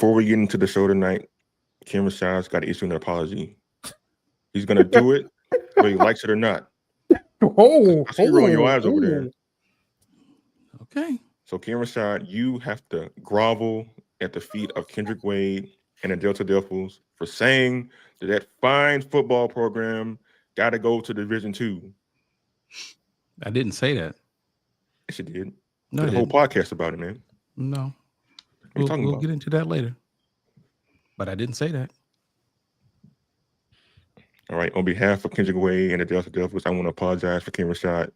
Before we get into the show tonight, Kim Rashad's got to issue an apology. He's going to do it whether he likes it or not. I see you rolling your eyes over there. Okay. So, Kim Rashad, you have to grovel at the feet of Kendrick Wade and the Delta Devils for saying that fine football program got to go to Division II. I didn't say that. Yes, you did. No, the whole podcast about it, man. No. We'll get into that later. But I didn't say that. All right. On behalf of Kendrick Wade and the Delta Devils, I want to apologize for Kim Rashad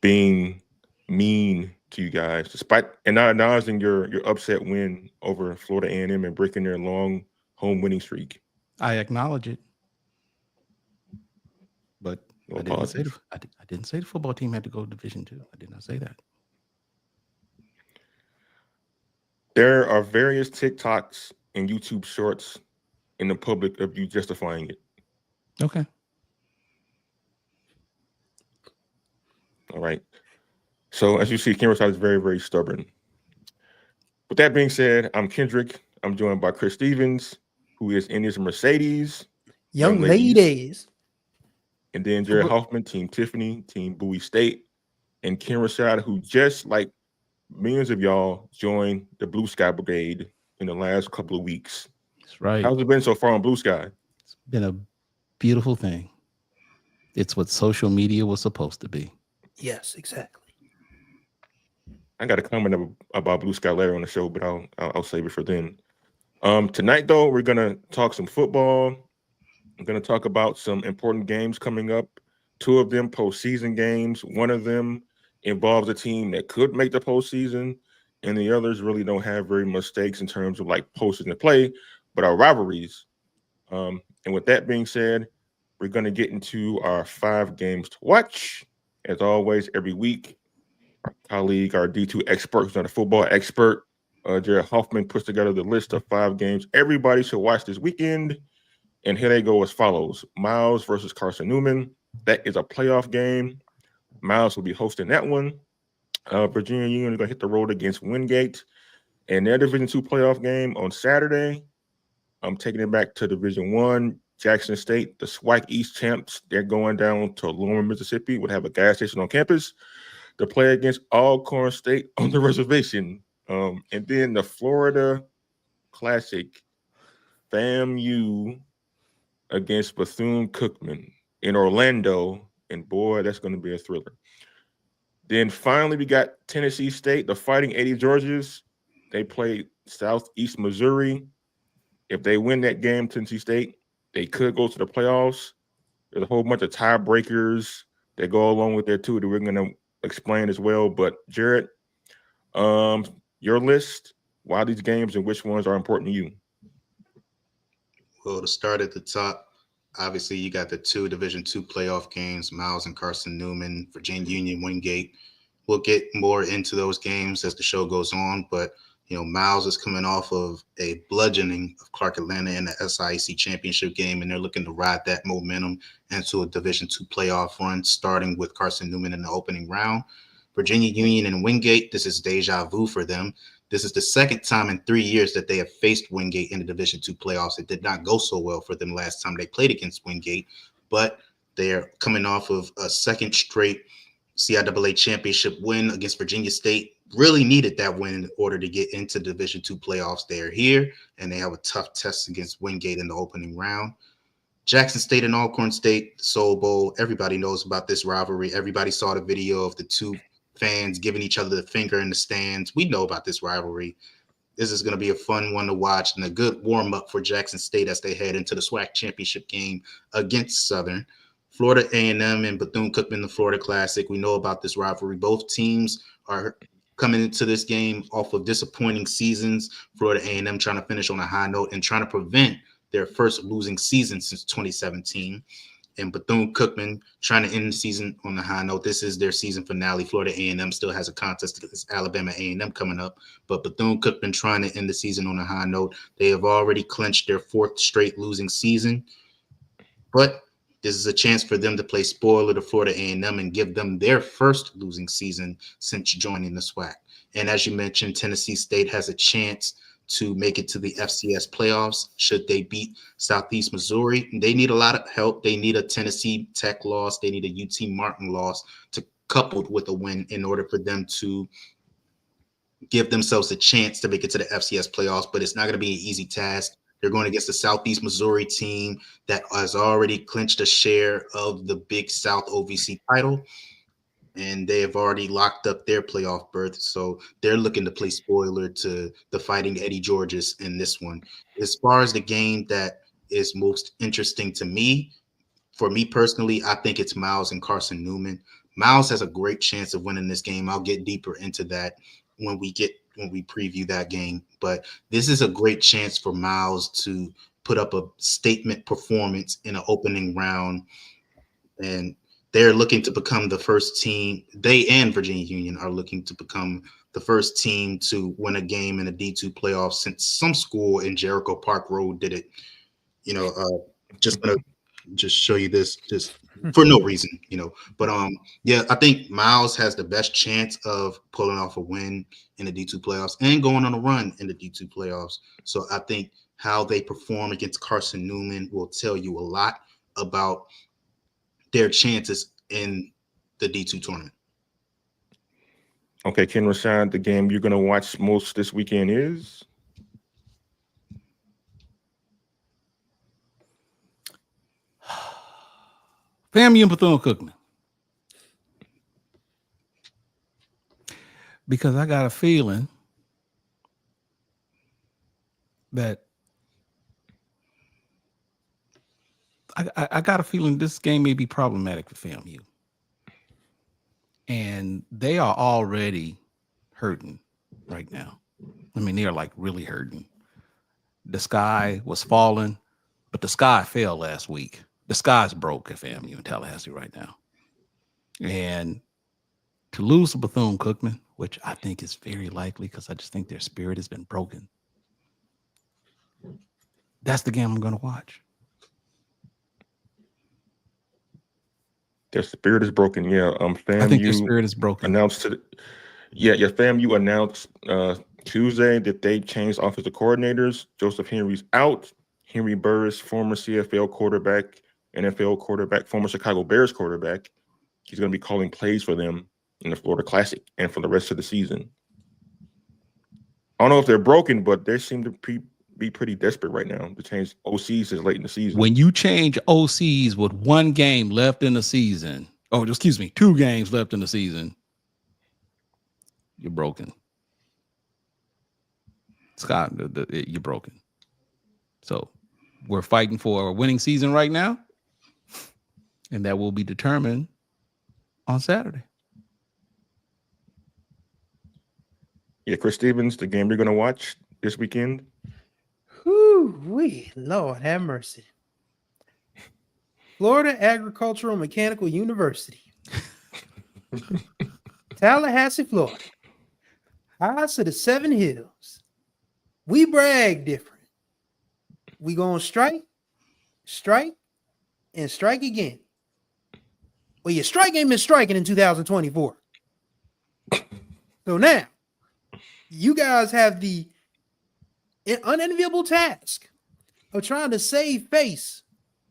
being mean to you guys, despite and not acknowledging your upset win over Florida A&M and breaking their long home winning streak. I acknowledge it. But No I didn't say the football team had to go to Division II. I did not say that. There are various TikToks and YouTube shorts in the public of you justifying it. Okay. All right. So as you see, Kim Rashad is very, very stubborn. With that being said, I'm Kendrick. I'm joined by Chris Stevens, who is in his Mercedes. Young ladies. And then Jared Hoffman, Team Tiffany, Team Bowie State, and Kim Rashad, who just like millions of y'all joined the Blue Sky Brigade in the last couple of weeks. That's right. How's it been so far on Blue Sky? It's been a beautiful thing. It's what social media was supposed to be. Yes, exactly. I got a comment about Blue Sky later on the show, but I'll save it for then. Tonight, though, we're going to talk some football. I'm going to talk about some important games coming up. 2 of them postseason games. One of them involves a team that could make the postseason, and the others really don't have very much stakes in terms of like postseason play, but are rivalries. And with that being said, we're going to get into our 5 games to watch. As always, every week, our colleague, our D2 expert, who's not a football expert, Jared Hoffman, puts together the list of 5 games everybody should watch this weekend. And here they go as follows. Miles versus Carson-Newman. That is a playoff game. Miles will be hosting that one. Virginia Union is going to hit the road against Wingate. And their Division II playoff game on Saturday, I'm taking it back to Division I. Jackson State, the SWAC East champs, they're going down to Lawrence, Mississippi. Would have a gas station on campus to play against Alcorn State on the reservation. And then the Florida Classic, FAMU against Bethune-Cookman in Orlando. And boy, that's going to be a thriller. Then finally, we got Tennessee State, the Fighting 80 Georgias. They play Southeast Missouri. If they win that game, Tennessee State, they could go to the playoffs. There's a whole bunch of tiebreakers that go along with there too that we're going to explain as well. But Jared, your list, why these games and which ones are important to you? Well, to start at the top, obviously you got the 2 Division II playoff games, Miles and Carson-Newman, Virginia Union, Wingate. We'll get more into those games as the show goes on, but Miles is coming off of a bludgeoning of Clark Atlanta in the SIAC championship game, and they're looking to ride that momentum into a Division II playoff run, starting with Carson-Newman in the opening round. Virginia Union and Wingate, this is deja vu for them. This is the second time in 3 years that they have faced Wingate in the Division II playoffs. It did not go so well for them last time they played against Wingate, but they're coming off of a second straight CIAA championship win against Virginia State. Really needed that win in order to get into Division II playoffs. They're here, and they have a tough test against Wingate in the opening round. Jackson State and Alcorn State, the Soul Bowl. Everybody knows about this rivalry. Everybody saw the video of the 2 fans giving each other the finger in the stands. We know about this rivalry. This is going to be a fun one to watch and a good warm-up for Jackson State as they head into the SWAC championship game against Southern. Florida A&M and Bethune-Cookman, the Florida Classic. We know about this rivalry. Both teams are coming into this game off of disappointing seasons. Florida A&M trying to finish on a high note and trying to prevent their first losing season since 2017. And Bethune-Cookman trying to end the season on a high note. This is their season finale. Florida A&M still has a contest against Alabama A&M coming up, but Bethune-Cookman trying to end the season on a high note. They have already clinched their 4th straight losing season, but this is a chance for them to play spoiler to Florida A&M and give them their first losing season since joining the SWAC. And as you mentioned, Tennessee State has a chance to make it to the FCS playoffs. Should they beat Southeast Missouri, they need a lot of help. They need a Tennessee Tech loss. They need a UT Martin loss to coupled with a win in order for them to give themselves a chance to make it to the FCS playoffs. But it's not going to be an easy task. They're going against the Southeast Missouri team that has already clinched a share of the Big South OVC title, and they have already locked up their playoff berth. So they're looking to play spoiler to the Fighting Eddie Georges in this one. As far as the game that is most interesting to me, for me personally, I think it's Miles and Carson-Newman. Miles has a great chance of winning this game. I'll get deeper into that when we preview that game. But this is a great chance for Miles to put up a statement performance in an opening round. And they're looking to become the first team. They and Virginia Union are looking to become the first team to win a game in a D2 playoff since some school in Jericho Park Road did it. Just going to just show you this just for no reason, But yeah, I think Miles has the best chance of pulling off a win in the D2 playoffs and going on a run in the D2 playoffs. So I think how they perform against Carson-Newman will tell you a lot about their chances in the D2 tournament. Okay, Ken Rashad, the game you're going to watch most this weekend is? FAMU and Bethune-Cookman. Because I got a feeling that I got a feeling this game may be problematic for FAMU. And they are already hurting right now. I mean, they're like really hurting. The sky was falling, but the sky fell last week. The sky's broke at FAMU in Tallahassee right now. And to lose to Bethune-Cookman, which I think is very likely because I just think their spirit has been broken. That's the game I'm going to watch. Their spirit is broken. Yeah. FAMU I think their spirit is broken. FAMU announced Tuesday that they changed offensive coordinators. Joseph Henry's out. Henry Burris, former CFL quarterback, NFL quarterback, former Chicago Bears quarterback. He's going to be calling plays for them in the Florida Classic and for the rest of the season. I don't know if they're broken, but they seem to be pretty desperate right now to change OCs as late in the season. When you change OCs with 1 game left in the season, 2 games left in the season, you're broken. Scott, you're broken. So we're fighting for a winning season right now, and that will be determined on Saturday. Yeah, Chris Stevens, the game you're going to watch this weekend? Whoo-wee, Lord have mercy. Florida Agricultural Mechanical University. Tallahassee, Florida. House of the 7 Hills. We brag different. We gonna strike, and strike again. Well, your strike ain't been striking in 2024. So now, you guys have the unenviable task of trying to save face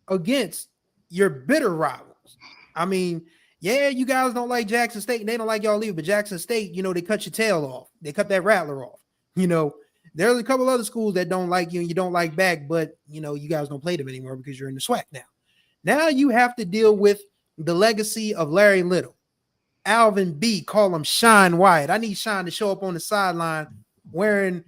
against your bitter rivals. I mean, yeah, you guys don't like Jackson State and they don't like y'all either, but Jackson State, they cut your tail off. They cut that rattler off. There's a couple other schools that don't like you and you don't like back, but you guys don't play them anymore because you're in the SWAC now. Now you have to deal with the legacy of Larry Little, Alvin B, call him Shine Wyatt. I need Shine to show up on the sideline wearing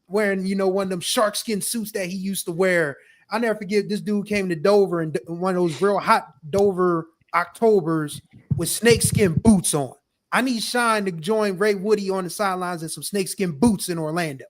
one of them shark skin suits that he used to wear. I never forget, this dude came to Dover in one of those real hot Dover Octobers with snakeskin boots on. I need Shine to join Ray Woody on the sidelines in some snakeskin boots in Orlando.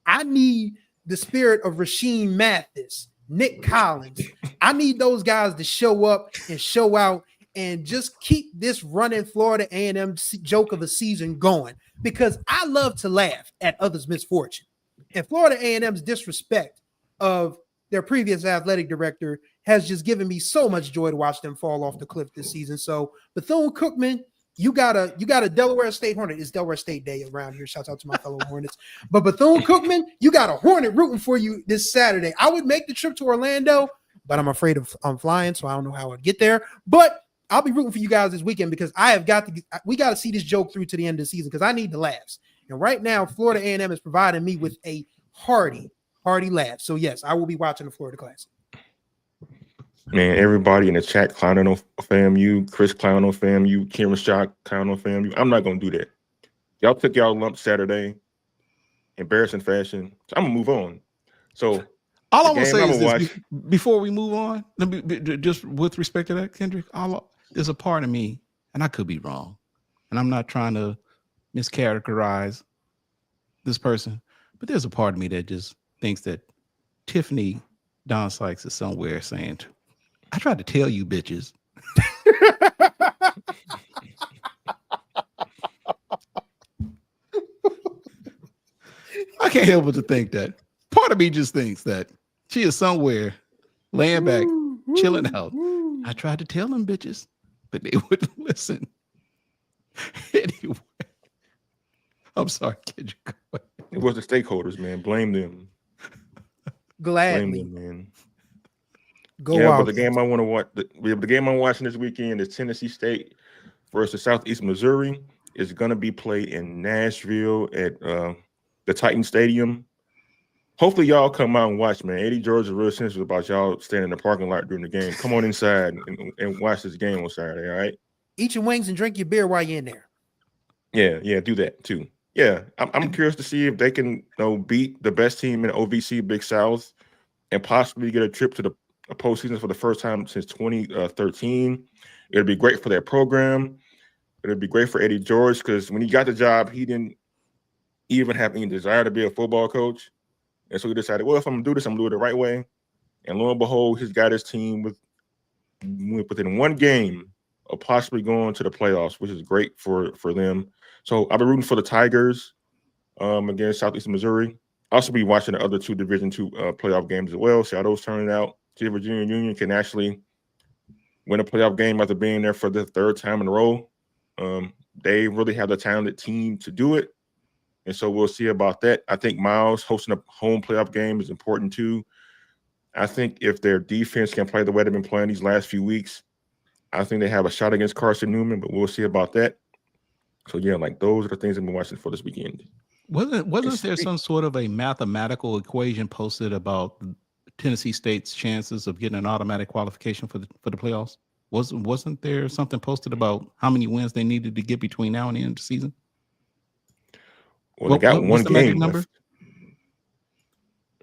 I need the spirit of Rasheem Mathis, Nick Collins. I need those guys to show up and show out and just keep this running Florida A&M joke of a season going, because I love to laugh at others' misfortune. And Florida A&M's disrespect of their previous athletic director has just given me so much joy to watch them fall off the cliff this season. So Bethune-Cookman, you got a Delaware State Hornet. It's Delaware State Day around here. Shout out to my fellow Hornets. But Bethune-Cookman, you got a Hornet rooting for you this Saturday. I would make the trip to Orlando, but I'm afraid I'm flying, so I don't know how I'd get there. But I'll be rooting for you guys this weekend because we got to see this joke through to the end of the season because I need the laughs. And right now, Florida A&M is providing me with a hearty laugh. So yes, I will be watching the Florida Classic. Man, everybody in the chat clowning on FAMU, Chris clowning on FAMU, Kieran Shock clowning on FAMU. I'm not gonna do that. Y'all took y'all lump Saturday, embarrassing fashion. So I'm gonna move on. So all I want to say is this before we move on, just with respect to that, Kendrick, there's a part of me, and I could be wrong, and I'm not trying to mischaracterize this person, but there's a part of me that just thinks that Tiffany Don Sykes is somewhere saying, I tried to tell you bitches. I can't help but to think that. Part of me just thinks that she is somewhere laying back, chilling out. I tried to tell them bitches, but they wouldn't listen. Anyway, I'm sorry, kid. It was the stakeholders, man. Blame them. Gladly. Blame them, man. Go out. But the game I want to watch, the game I'm watching this weekend is Tennessee State versus Southeast Missouri. It's going to be played in Nashville at the Titan Stadium. Hopefully y'all come out and watch, man. Eddie George is real sensitive about y'all standing in the parking lot during the game. Come on inside and watch this game on Saturday, all right? Eat your wings and drink your beer while you're in there. Yeah, do that too. Yeah, I'm curious to see if they can beat the best team in OVC Big South and possibly get a trip to the postseason for the first time since 2013. It'll be great for their program. It'll be great for Eddie George because when he got the job, he didn't even have any desire to be a football coach. And so he decided, well, if I'm going to do this, I'm going to do it the right way. And lo and behold, he's got his team within one game of possibly going to the playoffs, which is great for them. So I'll be rooting for the Tigers against Southeast Missouri. I'll also be watching the other two Division II playoff games as well, see how those turn out. See if Virginia Union can actually win a playoff game after being there for the third time in a row. They really have the talented team to do it. And so we'll see about that. I think Miles hosting a home playoff game is important too. I think if their defense can play the way they've been playing these last few weeks, I think they have a shot against Carson-Newman, but we'll see about that. So yeah, like those are the things I've been watching for this weekend. Wasn't there some sort of a mathematical equation posted about Tennessee State's chances of getting an automatic qualification for the playoffs? Wasn't there something posted about how many wins they needed to get between now and the end of the season? Well, they got one game number. left.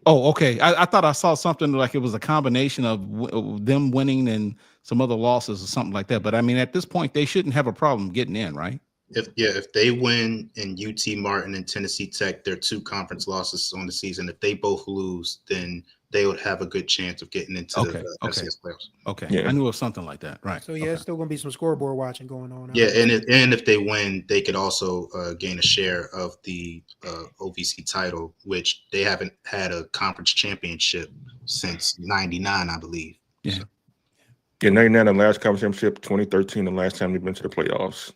Oh, okay. I thought I saw something like it was a combination of them winning and some other losses or something like that. But I mean, at this point, they shouldn't have a problem getting in, right? If they win in UT Martin and Tennessee Tech, their two conference losses on the season, if they both lose, then they would have a good chance of getting into the FCS playoffs. Okay, yeah. I knew it was something like that, right? So yeah, it's still going to be some scoreboard watching going on. Yeah, and if they win, they could also gain a share of the OVC title, which they haven't had a conference championship since '99, I believe. Yeah. So. Yeah, 99 the last conference championship, 2013 the last time they've been to the playoffs.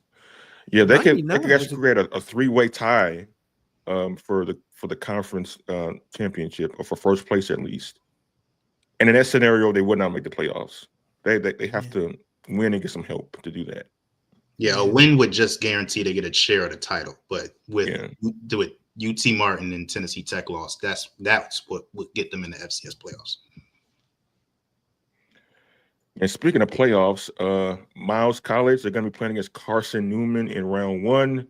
Yeah, they could actually create a three-way tie for the conference championship, or for first place at least. And in that scenario, they would not make the playoffs. They have to win and get some help to do that. Yeah, a win would just guarantee they get a share of the title. But with UT Martin and Tennessee Tech loss, that's what would get them in the FCS playoffs. And speaking of playoffs, Miles College, they're going to be playing against Carson-Newman in round 1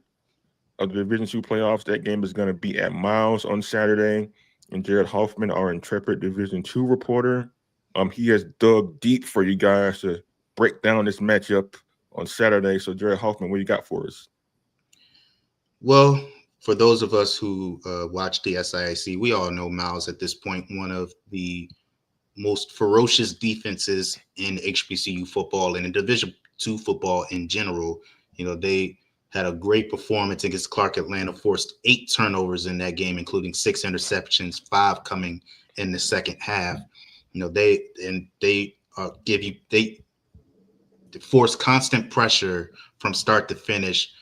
of the Division II playoffs. That game is going to be at Miles on Saturday. And Jared Hoffman, our intrepid Division II reporter, he has dug deep for you guys to break down this matchup on Saturday. So, Jared Hoffman, what you got for us? Well, for those of us who watch the SIAC, we all know Miles at this point, one of the most ferocious defenses in HBCU football and in Division II football in general. You know, they had a great performance against Clark Atlanta, forced 8 turnovers in that game, including 6 interceptions, 5 coming in the second half. You know, they force constant pressure from start to finish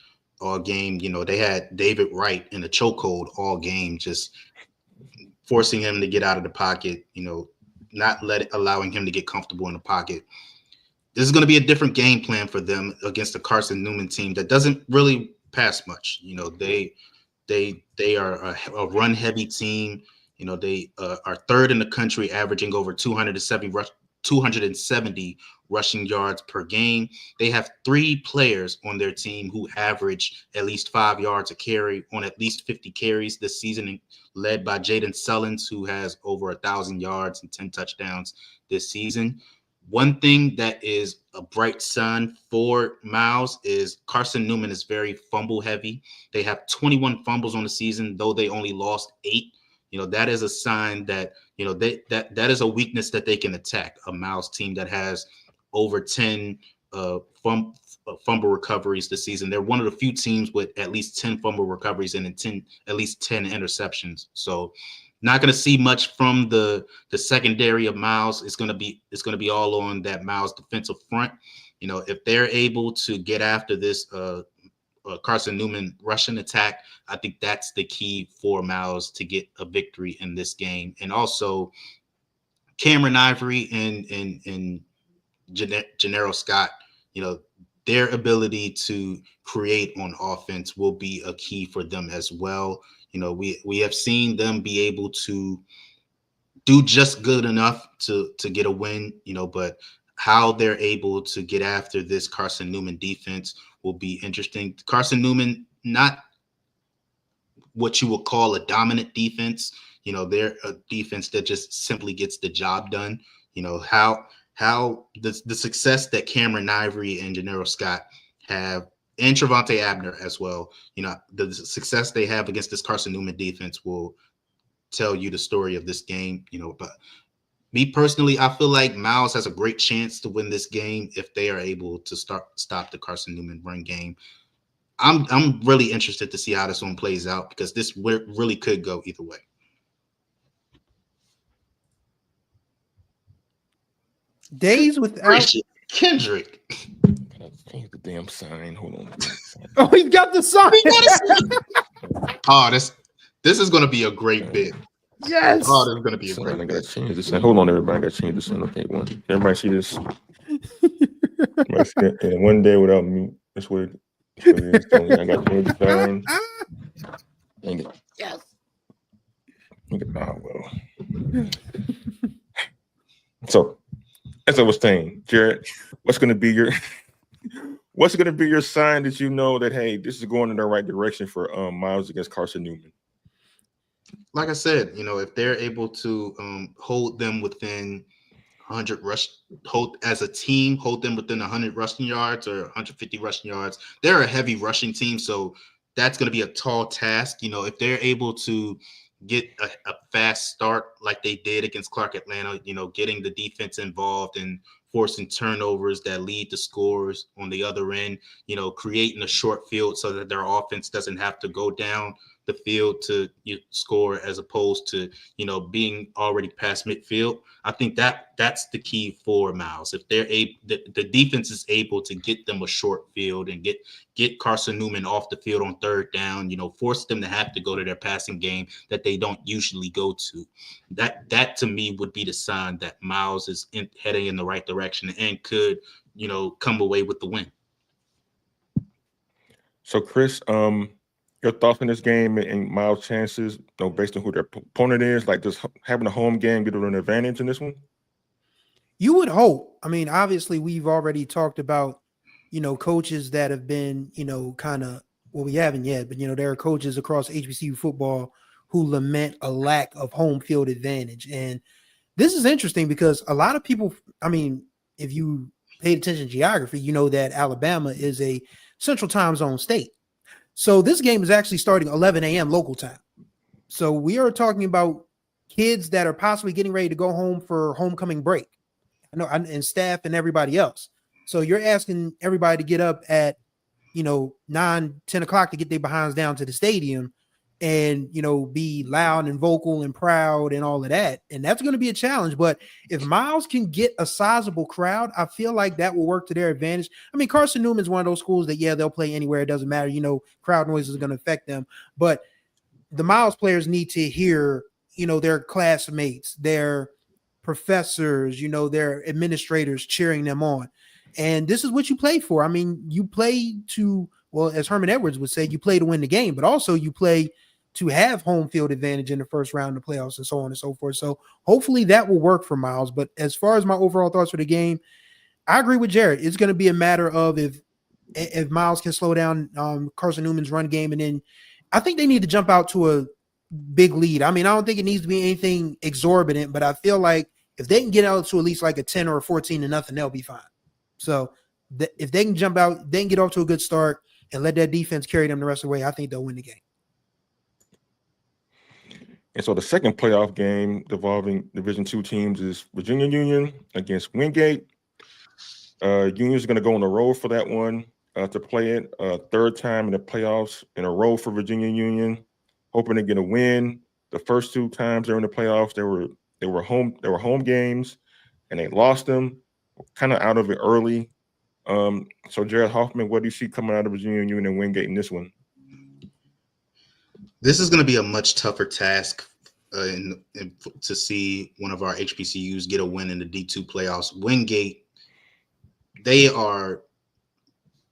all game. They had David Wright in a chokehold all game, just forcing him to get out of the pocket, not allowing him to get comfortable in the pocket. This is going to be a different game plan for them against the Carson-Newman team that doesn't really pass much. They are a run heavy team. They are third in the country, averaging over 270 rushing yards per game. They have 3 players on their team who average at least 5 yards a carry on at least 50 carries this season, led by Jaden Sullins, who has over 1,000 yards and 10 touchdowns this season. One thing that is a bright sun for Miles is Carson-Newman is very fumble heavy. They have 21 fumbles on the season, though they only lost 8. That is a sign that, that is a weakness that they can attack. A Miles team that has over 10 fumble recoveries this season. They're one of the few teams with at least 10 fumble recoveries and at least 10 interceptions. So not going to see much from the secondary of Miles. It's going to be all on that Miles defensive front. If they're able to get after this Carson-Newman rushing attack, I think that's the key for Miles to get a victory in this game. And also Cameron Ivory and Gennaro Scott, their ability to create on offense will be a key for them as well. We have seen them be able to do just good enough to get a win, but how they're able to get after this Carson-Newman defense will be interesting. Carson-Newman, not what you would call a dominant defense. They're a defense that just simply gets the job done. How the success that Cameron Ivory and Gennaro Scott have, and Trevante Abner as well, the success they have against this Carson-Newman defense will tell you the story of this game. But me personally, I feel like Miles has a great chance to win this game if they are able to stop the Carson-Newman run game. I'm really interested to see how this one plays out, because this really could go either way. Days without Kendrick. Change the damn sign. Hold on. Oh, he got the sign. Oh, this is going to be a great bit. Yes. Oh, this is going to be a So great I bit. gotta change this. Hold on, everybody. I gotta change this. Okay, one. Everybody see this? Everybody see it? And one day without me. That's what it is. So I got to change the sign. Dang it. Yes. Oh, well. So, as I was saying, Jared, what's going to be your sign that you know that, hey, this is going in the right direction for Miles against Carson-Newman? Like I said, if they're able to hold them within 100 as a team, hold them within 100 rushing yards or 150 rushing yards. They're a heavy rushing team, so that's going to be a tall task. If they're able to get a fast start like they did against Clark Atlanta, getting the defense involved and forcing turnovers that lead to scores on the other end, creating a short field so that their offense doesn't have to go down the field to score, as opposed to, being already past midfield. I think that's the key for Miles. If they're the defense is able to get them a short field and get Carson-Newman off the field on third down, force them to have to go to their passing game that they don't usually go to. That to me would be the sign that Miles is heading in the right direction and could, come away with the win. So, Chris, your thoughts on this game and Miles' chances, based on who their opponent is, like just having a home game give them an advantage in this one? You would hope. I mean, obviously, we've already talked about, coaches that have been, we haven't yet, but, there are coaches across HBCU football who lament a lack of home field advantage. And this is interesting because a lot of people, if you paid attention to geography, you know that Alabama is a Central Time Zone state. So this game is actually starting 11 a.m. local time. So we are talking about kids that are possibly getting ready to go home for homecoming break, and staff and everybody else. So you're asking everybody to get up at, 9, 10 o'clock to get their behinds down to the stadium. and, be loud and vocal and proud and all of that. And that's going to be a challenge. But if Miles can get a sizable crowd, I feel like that will work to their advantage. I mean, Carson-Newman is one of those schools that, they'll play anywhere. It doesn't matter. Crowd noise is going to affect them. But the Miles players need to hear, their classmates, their professors, their administrators cheering them on. And this is what you play for. I mean, you play to, well, as Herman Edwards would say, you play to win the game, but also you play to have home field advantage in the first round of the playoffs and so on and so forth. So hopefully that will work for Miles. But as far as my overall thoughts for the game, I agree with Jared. It's going to be a matter of if Miles can slow down Carson-Newman's run game. And then I think they need to jump out to a big lead. I mean, I don't think it needs to be anything exorbitant, but I feel like if they can get out to at least like a 10 or a 14-0, they'll be fine. So if they can jump out, they can get off to a good start and let that defense carry them the rest of the way, I think they'll win the game. And so the second playoff game involving Division II teams is Virginia Union against Wingate. Union's going to go on the road for that one to play it. Third time in the playoffs in a row for Virginia Union, hoping to get a win. The first two times they were in the playoffs, they were home games, and they lost them, kind of out of it early. So Jared Hoffman, what do you see coming out of Virginia Union and Wingate in this one? This is going to be a much tougher task to see one of our HBCUs get a win in the D2 playoffs. Wingate, they are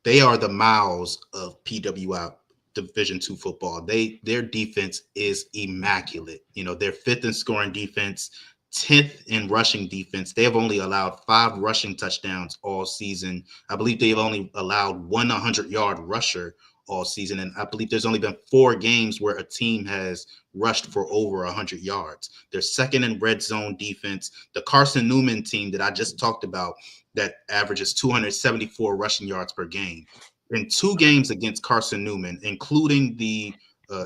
the Miles of PWI Division II football. Their defense is immaculate. They're fifth in scoring defense, 10th in rushing defense. They have only allowed 5 rushing touchdowns all season. I believe they've only allowed 100-yard rusher all season. And I believe there's only been 4 games where a team has rushed for over 100 yards. They're second in red zone defense. The Carson-Newman team that I just talked about that averages 274 rushing yards per game. In 2 games against Carson-Newman, including the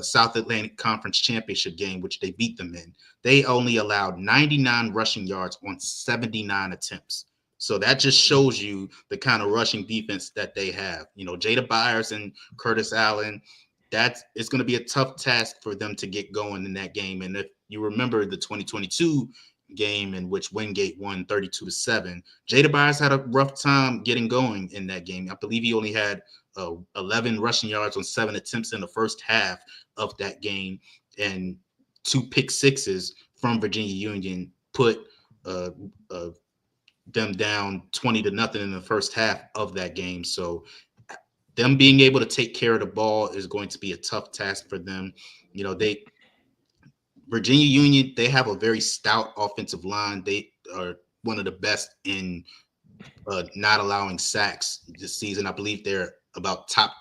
South Atlantic Conference Championship game, which they beat them in, they only allowed 99 rushing yards on 79 attempts. So that just shows you the kind of rushing defense that they have. Jada Byers and Curtis Allen, it's going to be a tough task for them to get going in that game. And if you remember the 2022 game in which Wingate won 32-7, Jada Byers had a rough time getting going in that game. I believe he only had 11 rushing yards on 7 attempts in the first half of that game, and 2 pick sixes from Virginia Union put them down 20-0 in the first half of that game. So them being able to take care of the ball is going to be a tough task for them. Virginia Union, they have a very stout offensive line. They are one of the best in not allowing sacks this season. I believe they're about top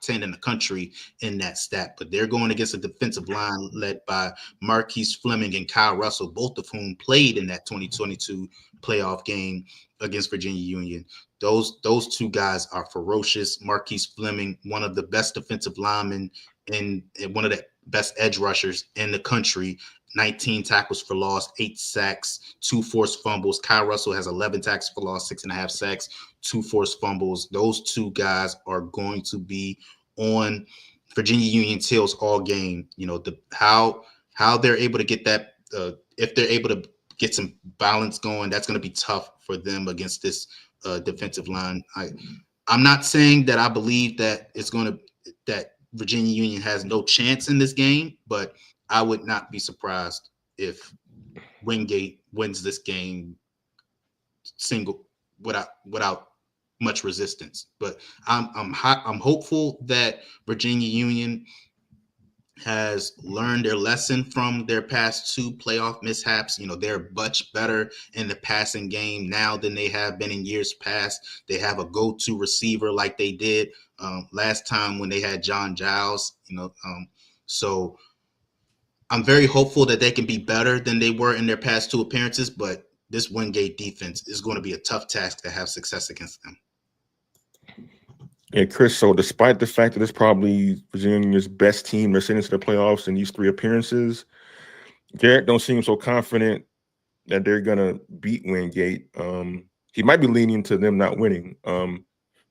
10 in the country in that stat, but they're going against a defensive line led by Marquise Fleming and Kyle Russell, both of whom played in that 2022 playoff game against Virginia Union. Those 2 guys are ferocious. Marquise Fleming, one of the best defensive linemen and one of the best edge rushers in the country. 19 tackles for loss, 8 sacks, 2 forced fumbles. Kyle Russell has 11 tackles for loss, 6.5 sacks, 2 forced fumbles. Those 2 guys are going to be on Virginia Union's heels all game. How they're able to get that, if they're able to get some balance going, that's going to be tough for them against this defensive line. I'm not saying that I believe that that Virginia Union has no chance in this game, but I would not be surprised if Wingate wins this game without much resistance. But I'm hopeful that Virginia Union has learned their lesson from their past 2 playoff mishaps. They're much better in the passing game now than they have been in years past. They have a go-to receiver like they did last time when they had John Giles. So I'm very hopeful that they can be better than they were in their past 2 appearances, but this Wingate defense is going to be a tough task to have success against them. Yeah, Chris, so despite the fact that it's probably Virginia's best team that's into the playoffs in these 3 appearances, Garrett don't seem so confident that they're going to beat Wingate. He might be leaning to them not winning.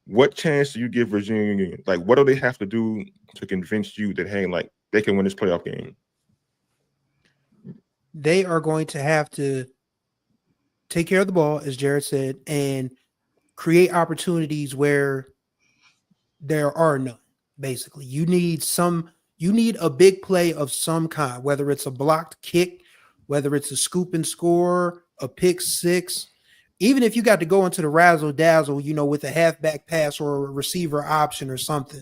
What chance do you give Virginia Union? Like, what do they have to do to convince you that, hey, like, they can win this playoff game? They are going to have to take care of the ball, as Jared said, and create opportunities where there are none. Basically, you need a big play of some kind, whether it's a blocked kick, whether it's a scoop and score, a pick six, even if you got to go into the razzle dazzle, with a halfback pass or a receiver option or something,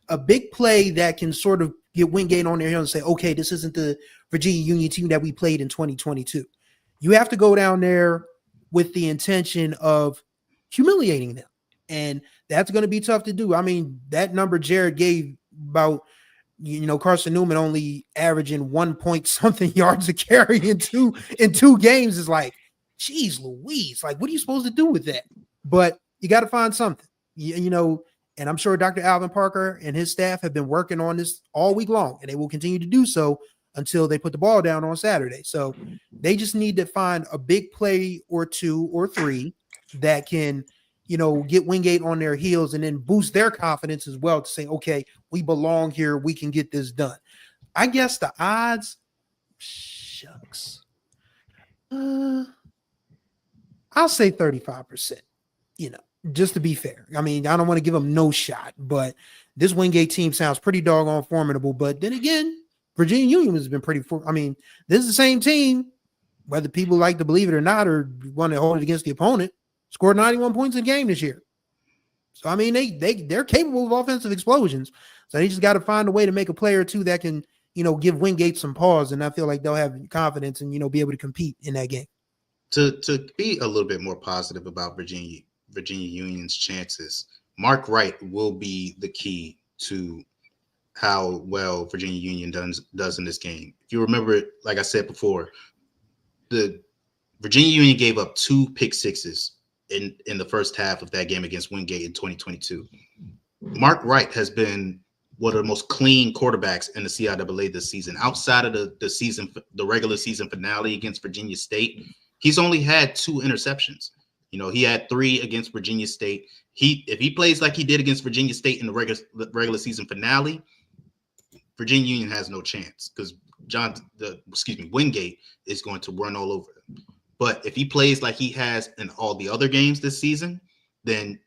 a big play that can sort of get Wingate on their heel and say, okay, this isn't the Virginia Union team that we played in 2022. You have to go down there with the intention of humiliating them. And that's going to be tough to do. I mean, that number Jared gave about, Carson-Newman only averaging 1 point something yards a carry in two games is like, geez Louise, like, what are you supposed to do with that? But you got to find something, and I'm sure Dr. Alvin Parker and his staff have been working on this all week long, and they will continue to do so until they put the ball down on Saturday. So they just need to find a big play or two or three that can, get Wingate on their heels and then boost their confidence as well to say, okay, we belong here. We can get this done. I guess the odds, shucks. I'll say 35%, just to be fair. I mean, I don't want to give them no shot, but this Wingate team sounds pretty doggone formidable. But then again, Virginia Union has been this is the same team, whether people like to believe it or not, or want to hold it against the opponent, scored 91 points a game this year. So, I mean, they're capable of offensive explosions. So they just got to find a way to make a play or two that can, give Wingate some pause. And I feel like they'll have confidence and, be able to compete in that game. To be a little bit more positive about Virginia Union's chances, Mark Wright will be the key to how well Virginia Union does in this game. If you remember, like I said before, the Virginia Union gave up 2 pick sixes in the first half of that game against Wingate in 2022. Mark Wright has been one of the most clean quarterbacks in the CIAA this season. Outside of the regular season finale against Virginia State, he's only had 2 interceptions. He had 3 against Virginia State. If he plays like he did against Virginia State in the regular season finale, Virginia Union has no chance because Wingate is going to run all over them. But if he plays like he has in all the other games this season, then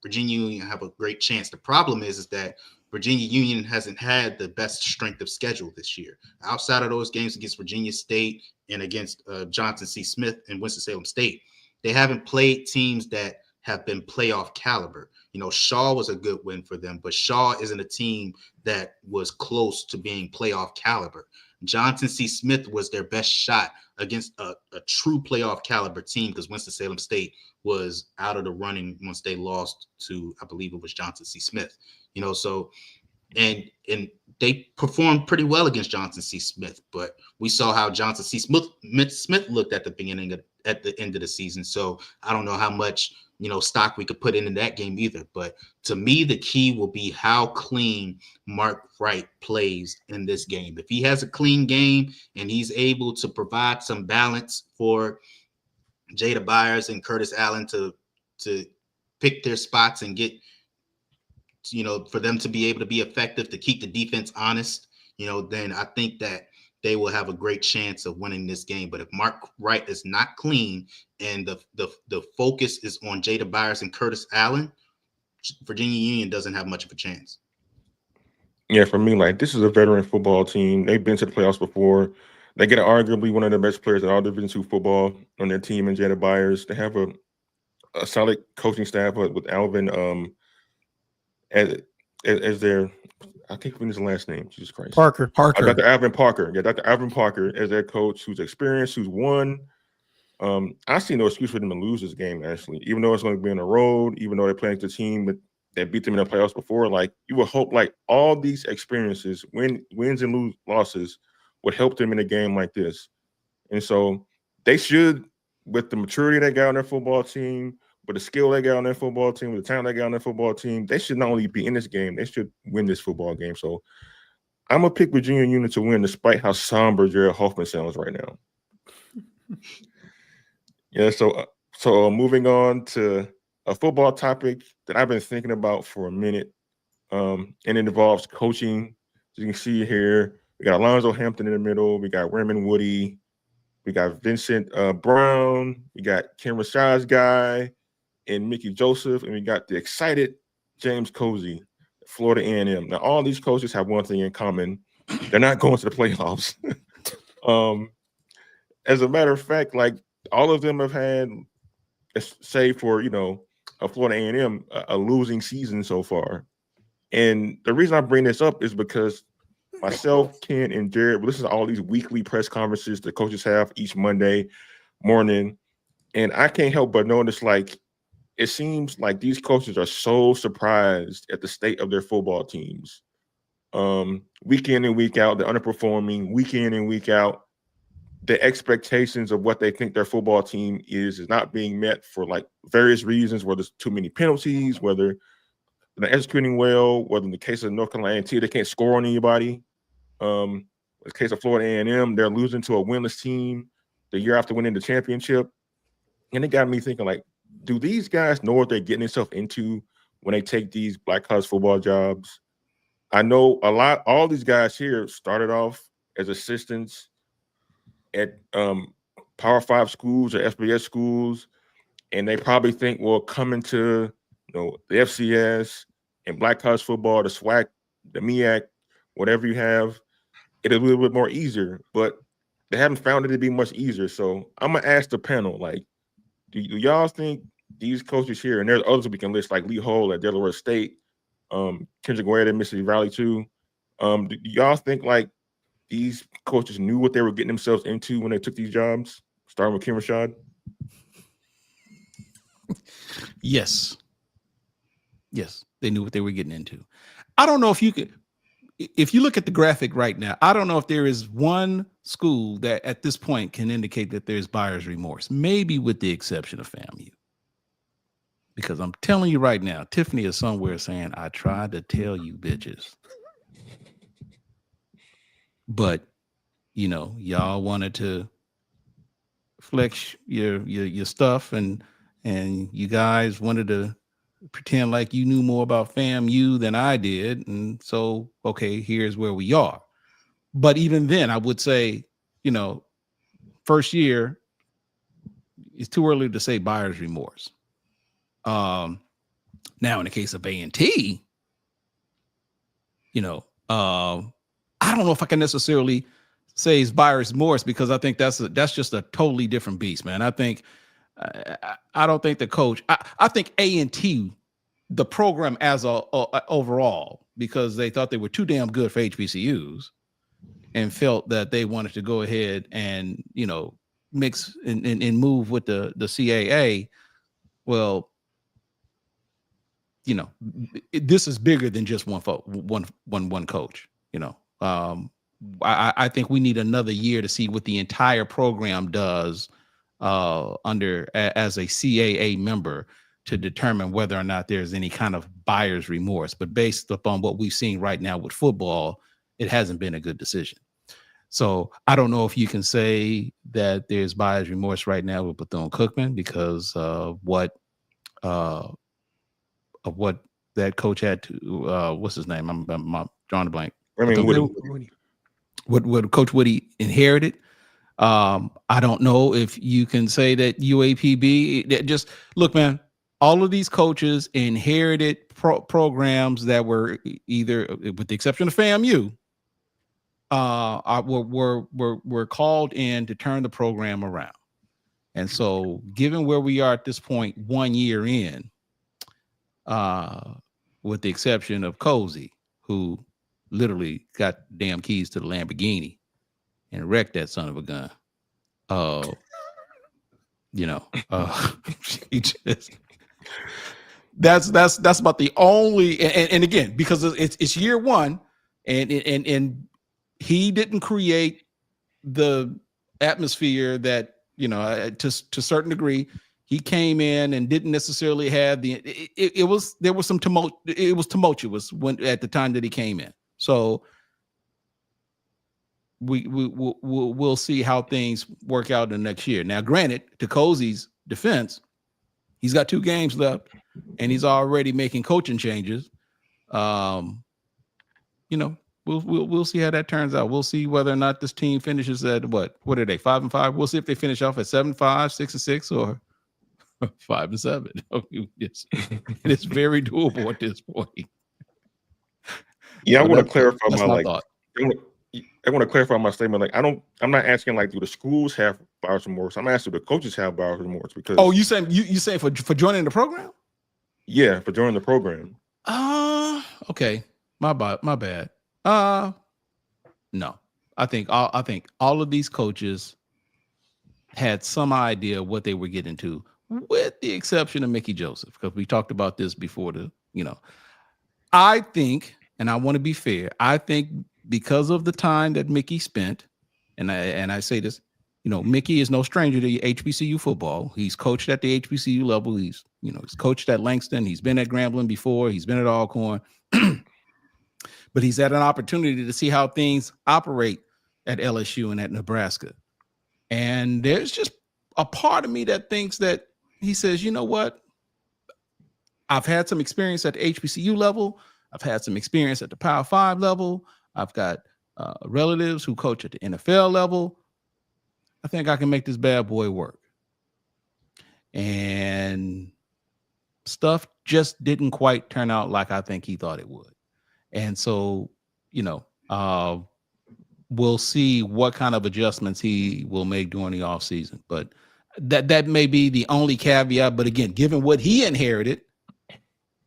Virginia Union have a great chance. The problem is that Virginia Union hasn't had the best strength of schedule this year. Outside of those games against Virginia State and against Johnson C. Smith and Winston-Salem State, they haven't played teams that have been playoff caliber. Shaw was a good win for them, but Shaw isn't a team that was close to being playoff caliber. Johnson C. Smith was their best shot against a true playoff caliber team because Winston-Salem State was out of the running once they lost to, I believe it was Johnson C. Smith. So and they performed pretty well against Johnson C. Smith, but we saw how Johnson C. Smith looked at the end of the season. So I don't know how much stock we could put into that game either. But to me, the key will be how clean Mark Wright plays in this game. If he has a clean game and he's able to provide some balance for Jada Byers and Curtis Allen to pick their spots and get, for them to be able to be effective, to keep the defense honest, then I think that they will have a great chance of winning this game. But if Mark Wright is not clean and the focus is on Jada Byers and Curtis Allen, Virginia Union doesn't have much of a chance. Yeah, for me, this is a veteran football team. They've been to the playoffs before. They get arguably one of the best players in all Division II football on their team in Jada Byers. They have a solid coaching staff with Alvin as their, I can't remember his last name. Jesus Christ. Parker. Dr. Alvin Parker. Yeah, Dr. Alvin Parker as their coach, who's experienced, who's won. I see no excuse for them to lose this game, actually, even though it's going to be on the road, even though they're playing the team that beat them in the playoffs before. You would hope all these experiences, wins and losses, would help them in a game like this. And so they should, with the maturity they got on their football team, with the skill they got on their football team, with the talent they got on their football team, they should not only be in this game, they should win this football game. So I'm going to pick Virginia Union to win despite how somber Jared Hoffman sounds right now. Yeah, so moving on to a football topic that I've been thinking about for a minute, and it involves coaching As you can see here, we got Alonzo Hampton in the middle. We got Raymond Woody. We got Vincent Brown. We got Ken Rashad's guy and Mickey Joseph. And we got the excited James Cozy, Florida A&M. Now, all these coaches have one thing in common. They're not going to the playoffs. As a matter of fact, like all of them have had, say for, a Florida A&M, a losing season so far. And the reason I bring this up is because myself, Ken, and Jared, we listen to all these weekly press conferences the coaches have each Monday morning. And I can't help but notice, like, it seems like these coaches are so surprised at the state of their football teams. Week in and week out, they're underperforming. Week in and week out, the expectations of what they think their football team is not being met for like various reasons, whether it's too many penalties, whether they're executing well, whether in the case of North Carolina A&T, they can't score on anybody. In the case of Florida A&M, they're losing to a winless team the year after winning the championship. And it got me thinking, like, do these guys know what they're getting themselves into when they take these black college football jobs? I know all these guys here started off as assistants at Power 5 schools or FBS schools, and they probably think, well, coming to the FCS and black college football, the SWAC, the MEAC, whatever you have, it'll be a little bit more easier, but they haven't found it to be much easier. So I'm gonna ask the panel, like, do y'all think these coaches here, and there's others we can list, like Lee Hole at Delaware State, Kendrick Ware at Mississippi Valley too. Do y'all think like these coaches knew what they were getting themselves into when they took these jobs, starting with Ken Rashad? Yes, they knew what they were getting into. I don't know if you look at the graphic right now, I don't know if there is one school that at this point can indicate that there's buyer's remorse, maybe with the exception of FAMU. Because I'm telling you right now, Tiffany is somewhere saying, I tried to tell you bitches. But, y'all wanted to flex your stuff and you guys wanted to pretend like you knew more about FAMU than I did. And so, okay, here's where we are. But even then, I would say, first year, it's too early to say buyer's remorse. Now, in the case of A&T, I don't know if I can necessarily say it's buyer's remorse, because I think that's just a totally different beast, man. I think I don't think the coach. I think A&T, the program as a overall, because they thought they were too damn good for HBCUs, and felt that they wanted to go ahead and mix and move with the CAA. Well, this is bigger than just one coach. I think we need another year to see what the entire program does as a CAA member to determine whether or not there's any kind of buyer's remorse. But based upon what we've seen right now with football, it hasn't been a good decision. So I don't know if you can say that there's buyer's remorse right now with Bethune-Cookman because of what that coach had to, what's his name? I'm drawing a blank. Woody. What Coach Woody inherited. I don't know if you can say that UAPB, just look, man, all of these coaches inherited programs that were either, with the exception of FAMU, were called in to turn the program around. And so given where we are at this point, 1 year in, with the exception of Cozy, who literally got damn keys to the Lamborghini and wrecked that son of a gun. He just, that's about the only, and again, because it's year one, and he didn't create the atmosphere that, to a certain degree. He came in and didn't necessarily have there was some tumult. It was tumultuous at the time that he came in. So we'll see how things work out in the next year. Now, granted, to Cozy's defense, he's got 2 games left and he's already making coaching changes. We'll see how that turns out. We'll see whether or not this team finishes at what are they 5-5? We'll see if they finish off at 7-5, 6-6, or 5-7. It's very doable at this point. Yeah, I So want to clarify that's my thought. I want to clarify my statement. Like, I'm not asking like, do the schools have buyer's remorse? I'm asking, do the coaches have buyer's remorse? Because you saying for joining the program? Yeah, for joining the program. Okay, my bad. No, I think all of these coaches had some idea what they were getting to, with the exception of Mickey Joseph, because we talked about this before. I think, and I want to be fair, I think because of the time that Mickey spent, and I say this, Mickey is no stranger to HBCU football. He's coached at the HBCU level. He's coached at Langston. He's been at Grambling before. He's been at Alcorn. But he's had an opportunity to see how things operate at LSU and at Nebraska. And there's just a part of me that thinks that he says, you know what? I've had some experience at the HBCU level. I've had some experience at the Power 5 level. I've got relatives who coach at the NFL level. I think I can make this bad boy work. And stuff just didn't quite turn out like I think he thought it would. And so, we'll see what kind of adjustments he will make during the offseason. But that may be the only caveat. But again, given what he inherited,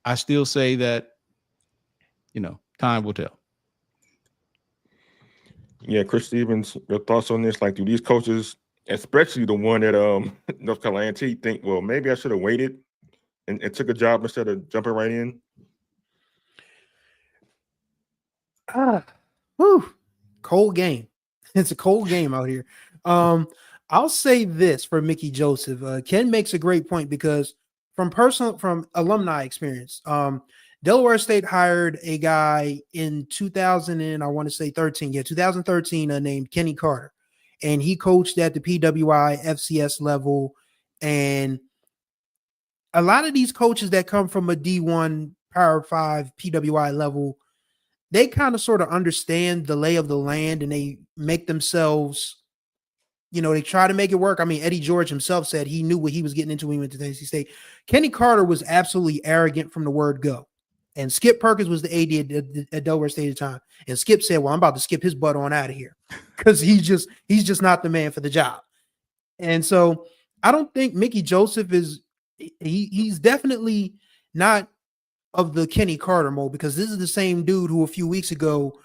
I still say that, time will tell. Yeah, Chris Stevens, your thoughts on this? Like, do these coaches, especially the one at North Carolina A&T, think, well, maybe I should have waited and took a job instead of jumping right in? Cold game. It's a cold game out here. I'll say this for Mickey Joseph. Ken makes a great point because from alumni experience, Delaware State hired a guy in 2013, named Kenny Carter, and he coached at the PWI FCS level. And a lot of these coaches that come from a D1 Power 5 PWI level, they kind of sort of understand the lay of the land, and they make themselves, they try to make it work. I mean, Eddie George himself said he knew what he was getting into when he went to Tennessee State. Kenny Carter was absolutely arrogant from the word go. And Skip Perkins was the AD at Delaware State at the time. And Skip said, well, I'm about to skip his butt on out of here because he's just not the man for the job. And so I don't think Mickey Joseph he's definitely not of the Kenny Carter mold, because this is the same dude who a few weeks ago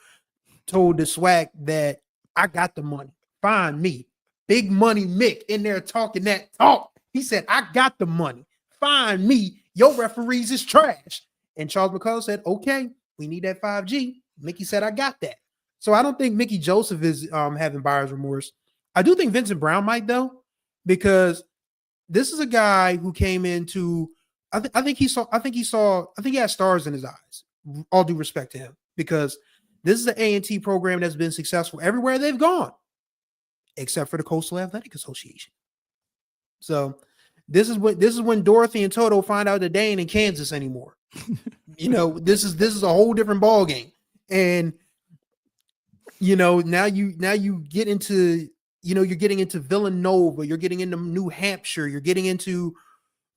told the SWAC that I got the money. Find me. Big Money Mick in there talking that talk. He said, I got the money. Find me. Your referees is trash. And Charles McCullough said, okay, we need that 5G. Mickey said, I got that. So I don't think Mickey Joseph is having buyer's remorse. I do think Vincent Brown might, though, because this is a guy who came into, I think he had stars in his eyes. All due respect to him, because this is an A&T program that's been successful everywhere they've gone, except for the Coastal Athletic Association. So this is when Dorothy and Toto find out that they ain't in Kansas anymore. This is a whole different ball game. And now you get into, you're getting into Villanova, you're getting into New Hampshire, you're getting into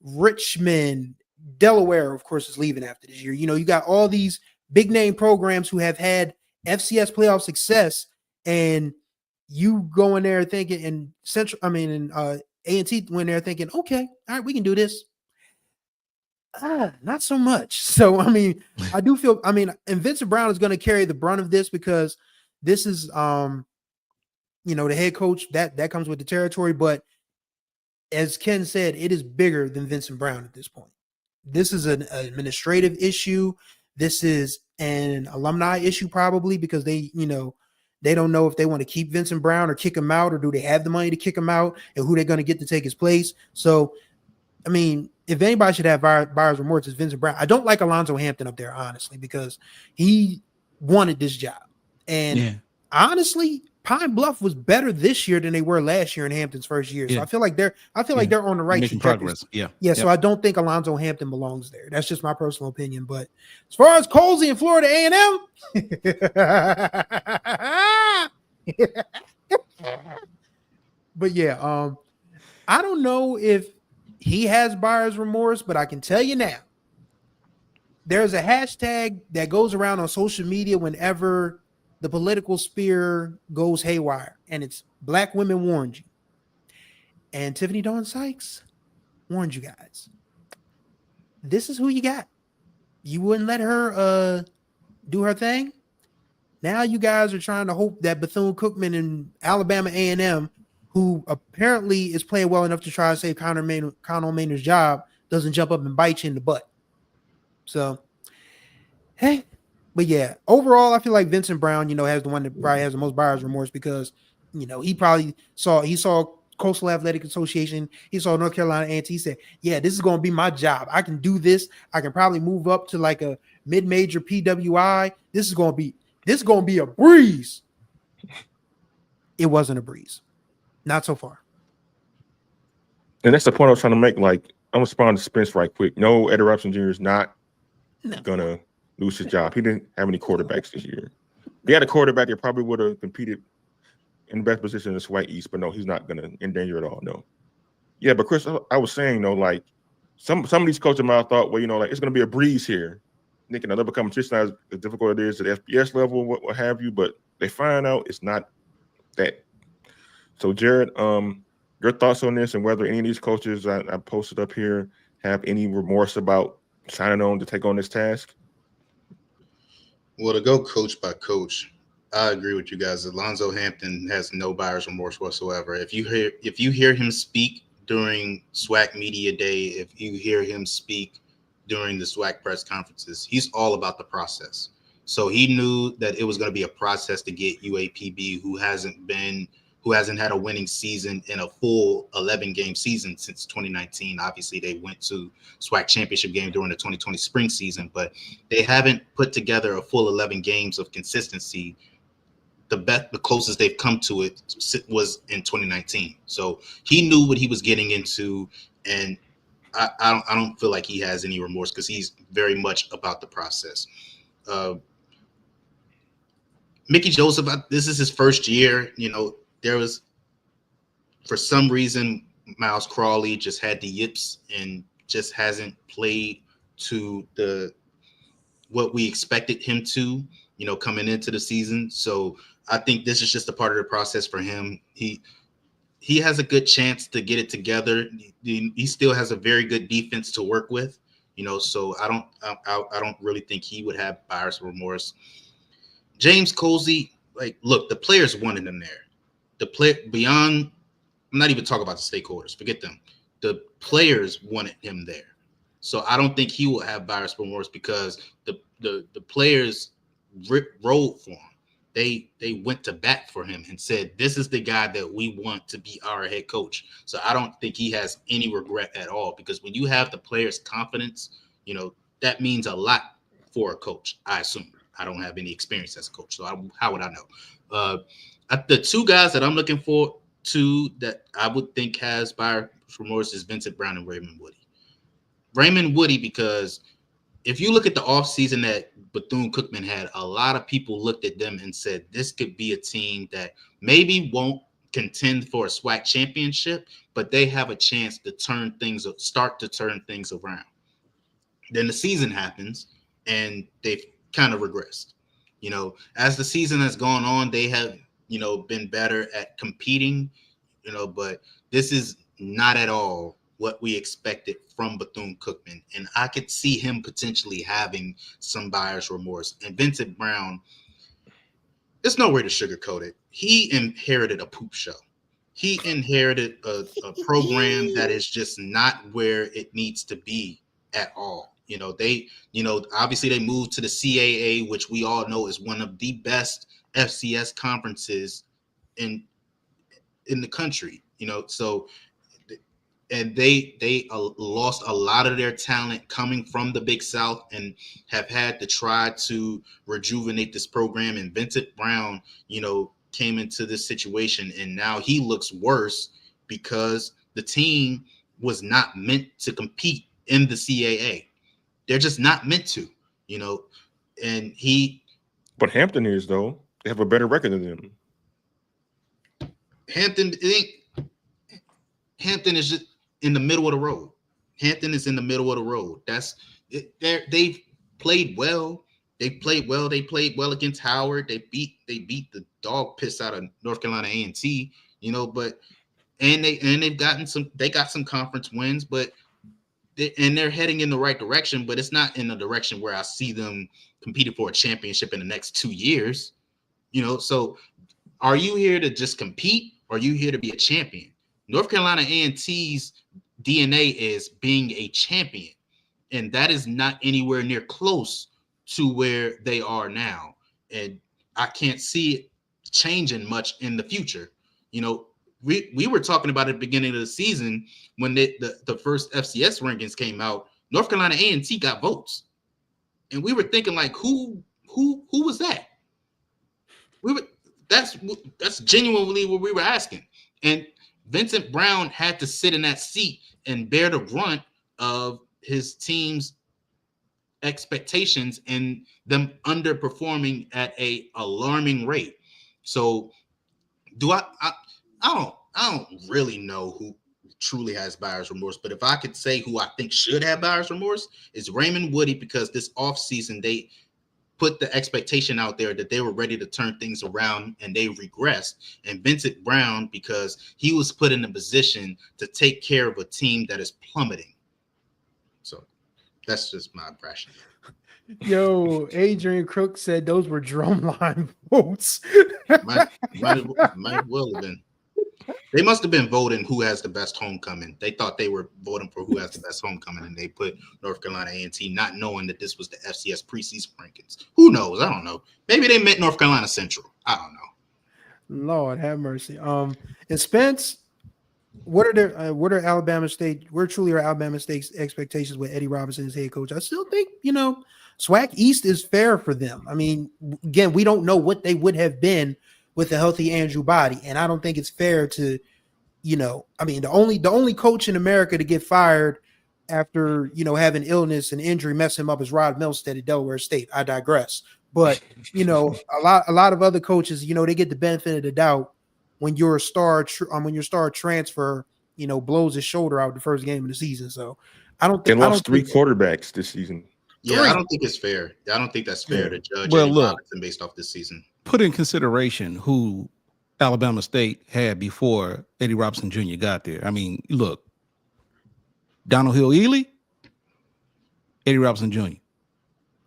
Richmond. Delaware, of course, is leaving after this year. You got all these big name programs who have had FCS playoff success, and you go in there thinking, and A&T went there thinking, okay, all right, we can do this. Not so much. So, I do feel, and Vincent Brown is going to carry the brunt of this, because this is, the head coach, that comes with the territory. But as Ken said, it is bigger than Vincent Brown at this point. This is an administrative issue. This is an alumni issue, probably, because they don't know if they want to keep Vincent Brown or kick him out, or do they have the money to kick him out, and who they're going to get to take his place. So, if anybody should have buyer's remorse, it's Vincent Brown. I don't like Alonzo Hampton up there, honestly, because he wanted this job. And honestly, Pine Bluff was better this year than they were last year in Hampton's first year. So Yeah. I feel like they're on the right Making trajectory. progress. Yeah. Yeah, so I don't think Alonzo Hampton belongs there. That's just my personal opinion. But as far as Colsey and Florida A&M, but yeah, I don't know if he has buyer's remorse, but I can tell you now, there's a hashtag that goes around on social media whenever the political sphere goes haywire, and it's Black Women Warned You. And Tiffany Dawn Sykes warned you guys. This is who you got. You wouldn't let her do her thing. Now you guys are trying to hope that Bethune-Cookman and Alabama A&M, who apparently is playing well enough to try to save Connor Maynard's job, doesn't jump up and bite you in the butt. So, hey, but yeah, overall, I feel like Vincent Brown, has the one that probably has the most buyer's remorse because, he probably saw Coastal Athletic Association, he saw North Carolina A&T, he said, yeah, this is going to be my job. I can do this. I can probably move up to like a mid-major PWI. This is going to be a breeze. It wasn't a breeze. Not so far. And that's the point I was trying to make. Like, I'm responding to Spence right quick. No, Eddie Robson Jr. is not gonna lose his job. He didn't have any quarterbacks this year. If he had a quarterback, he probably would have competed in the best position in the SWAC East, but no, he's not gonna endanger at all. No. Yeah, but Chris, I was saying, like some of these coaches might have thought, well, like it's gonna be a breeze here. Thinking another competition as difficult it is at the FBS level, what have you, but they find out it's not that. So Jared, your thoughts on this and whether any of these coaches I posted up here have any remorse about signing on to take on this task? Well, to go coach by coach, I agree with you guys. Alonzo Hampton has no buyer's remorse whatsoever. If you hear him speak during SWAC Media Day, if you hear him speak during the SWAC press conferences, he's all about the process. So he knew that it was going to be a process to get UAPB, who hasn't had a winning season in a full 11-game season since 2019. Obviously, they went to SWAC championship game during the 2020 spring season, but they haven't put together a full 11 games of consistency. The closest they've come to it was in 2019. So he knew what he was getting into, and I don't feel like he has any remorse because he's very much about the process. Mickey Joseph, this is his first year. There was, for some reason, Miles Crawley just had the yips and just hasn't played to what we expected him to, coming into the season. So I think this is just a part of the process for him. He has a good chance to get it together. He still has a very good defense to work with, so I don't really think he would have buyer's remorse. James Colsey, look, the players wanted him there. I'm not even talking about the stakeholders. Forget them. The players wanted him there. So I don't think he will have buyer's remorse because the players rolled for him. They went to bat for him and said, this is the guy that we want to be our head coach. So I don't think he has any regret at all, because when you have the players' confidence, that means a lot for a coach, I assume. I don't have any experience as a coach, so how would I know? The two guys that I'm looking for that I would think has buyer's remorse is Vincent Brown and Raymond Woody. Raymond Woody, because if you look at the offseason that Bethune-Cookman had, a lot of people looked at them and said this could be a team that maybe won't contend for a SWAC championship, but they have a chance to start to turn things around. Then the season happens and they've kind of regressed. As the season has gone on, they have, been better at competing, but this is not at all what we expected from Bethune-Cookman. And I could see him potentially having some buyer's remorse. And Vincent Brown, there's no way to sugarcoat it. He inherited a poop show. He inherited a program that is just not where it needs to be at all. Obviously they moved to the CAA, which we all know is one of the best FCS conferences in the country, so, and they lost a lot of their talent coming from the Big South and have had to try to rejuvenate this program. And Vincent Brown, came into this situation, and now he looks worse because the team was not meant to compete in the CAA. They're just not meant to, and But Hampton is, though. They have a better record than them. Hampton is just in the middle of the road. Hampton is in the middle of the road. That's it. They've played well. They played well. They played well against Howard. They beat the dog piss out of North Carolina A&T. But they got some conference wins, but they're heading in the right direction. But it's not in the direction where I see them competing for a championship in the next 2 years. So are you here to just compete, or are you here to be a champion? North Carolina A&T's DNA is being a champion, and that is not anywhere near close to where they are now. And I can't see it changing much in the future. We were talking about at the beginning of the season when the first FCS rankings came out. North Carolina A&T got votes, and we were thinking like, who was that? That's genuinely what we were asking. And Vincent Brown had to sit in that seat and bear the brunt of his team's expectations and them underperforming at a alarming rate. So I don't really know who truly has buyer's remorse, but if I could say who I think should have buyer's remorse, is Raymond Woody, because this offseason they put the expectation out there that they were ready to turn things around and they regressed. And Vincent Brown, because he was put in a position to take care of a team that is plummeting. So that's just my impression. Yo, Adrian Crook said those were drumline votes. might well have been. They must have been voting who has the best homecoming. They thought they were voting for who has the best homecoming, and they put North Carolina A&T, not knowing that this was the FCS preseason rankings. Who knows? I don't know. Maybe they meant North Carolina Central. I don't know. Lord have mercy. And Spence, what are Alabama State? Where truly are Alabama State's expectations with Eddie Robinson as head coach? I still think SWAC East is fair for them. I mean, again, we don't know what they would have been with a healthy Andrew Body, and I don't think it's fair to, the only coach in America to get fired after having illness and injury mess him up is Rod Milstead at Delaware State. I digress, but a lot of other coaches, they get the benefit of the doubt when your star transfer, blows his shoulder out the first game of the season. So I don't think they lost three quarterbacks this season. Yeah, I don't think it's fair. I don't think that's fair to judge Well, Eddie look, Robinson based off this season. Put in consideration who Alabama State had before Eddie Robinson Jr. got there. I mean, look, Donald Hill-Ely, Eddie Robinson Jr.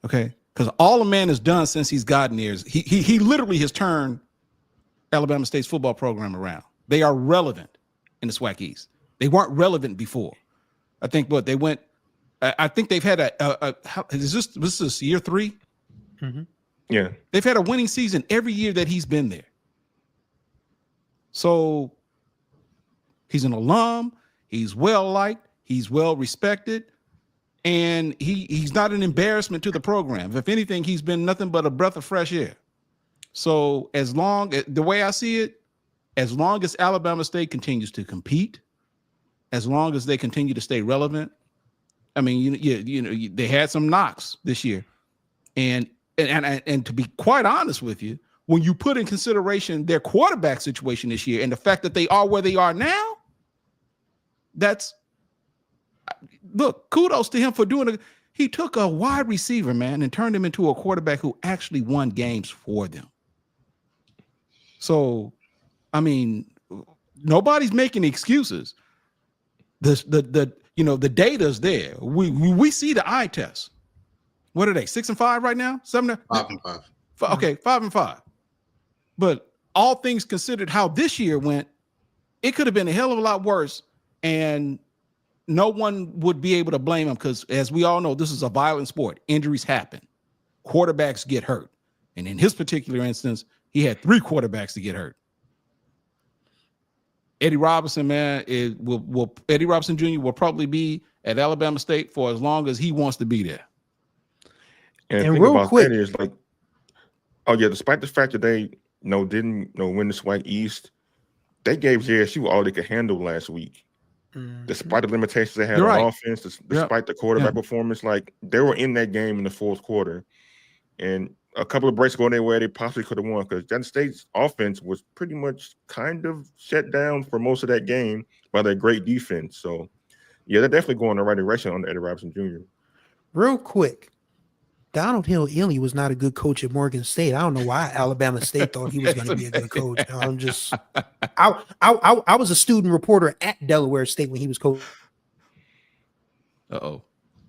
Okay, because all the man has done since he's gotten there is he literally has turned Alabama State's football program around. They are relevant in the SWAC East. They weren't relevant before. I think they went. I think they've had this is year 3? Mm-hmm. Yeah. They've had a winning season every year that he's been there. So he's an alum, he's well-liked, he's well-respected, and he's not an embarrassment to the program. If anything, he's been nothing but a breath of fresh air. So the way I see it, as long as Alabama State continues to compete, as long as they continue to stay relevant, I mean, they had some knocks this year, and to be quite honest with you, when you put in consideration their quarterback situation this year and the fact that they are where they are now, kudos to him for doing it. He took a wide receiver, man, and turned him into a quarterback who actually won games for them. So, I mean, nobody's making excuses. The data's there. We see the eye test. What are they? 6-5 right now? 7-5. 5-5. Okay, 5-5. But all things considered, how this year went, it could have been a hell of a lot worse, and no one would be able to blame him because, as we all know, this is a violent sport. Injuries happen. Quarterbacks get hurt. And in his particular instance, he had 3 quarterbacks to get hurt. Eddie Robinson, man, Eddie Robinson Jr. will probably be at Alabama State for as long as he wants to be there. And the thing real about quick, that is despite the fact that they didn't win the SWAC East. They gave JSU all they could handle last week. Despite the limitations they had You're on right. offense, despite the quarterback Yeah. performance, like they were in that game in the fourth quarter. And a couple of breaks going their way, they possibly could have won because Jackson State's offense was pretty much kind of shut down for most of that game by their great defense. So, yeah, they're definitely going in the right direction under Eddie Robinson Jr. Real quick, Donald Hill-Ely was not a good coach at Morgan State. I don't know why Alabama State thought he was going to be a good coach. I'm just, I was a student reporter at Delaware State when he was coach. Uh-oh.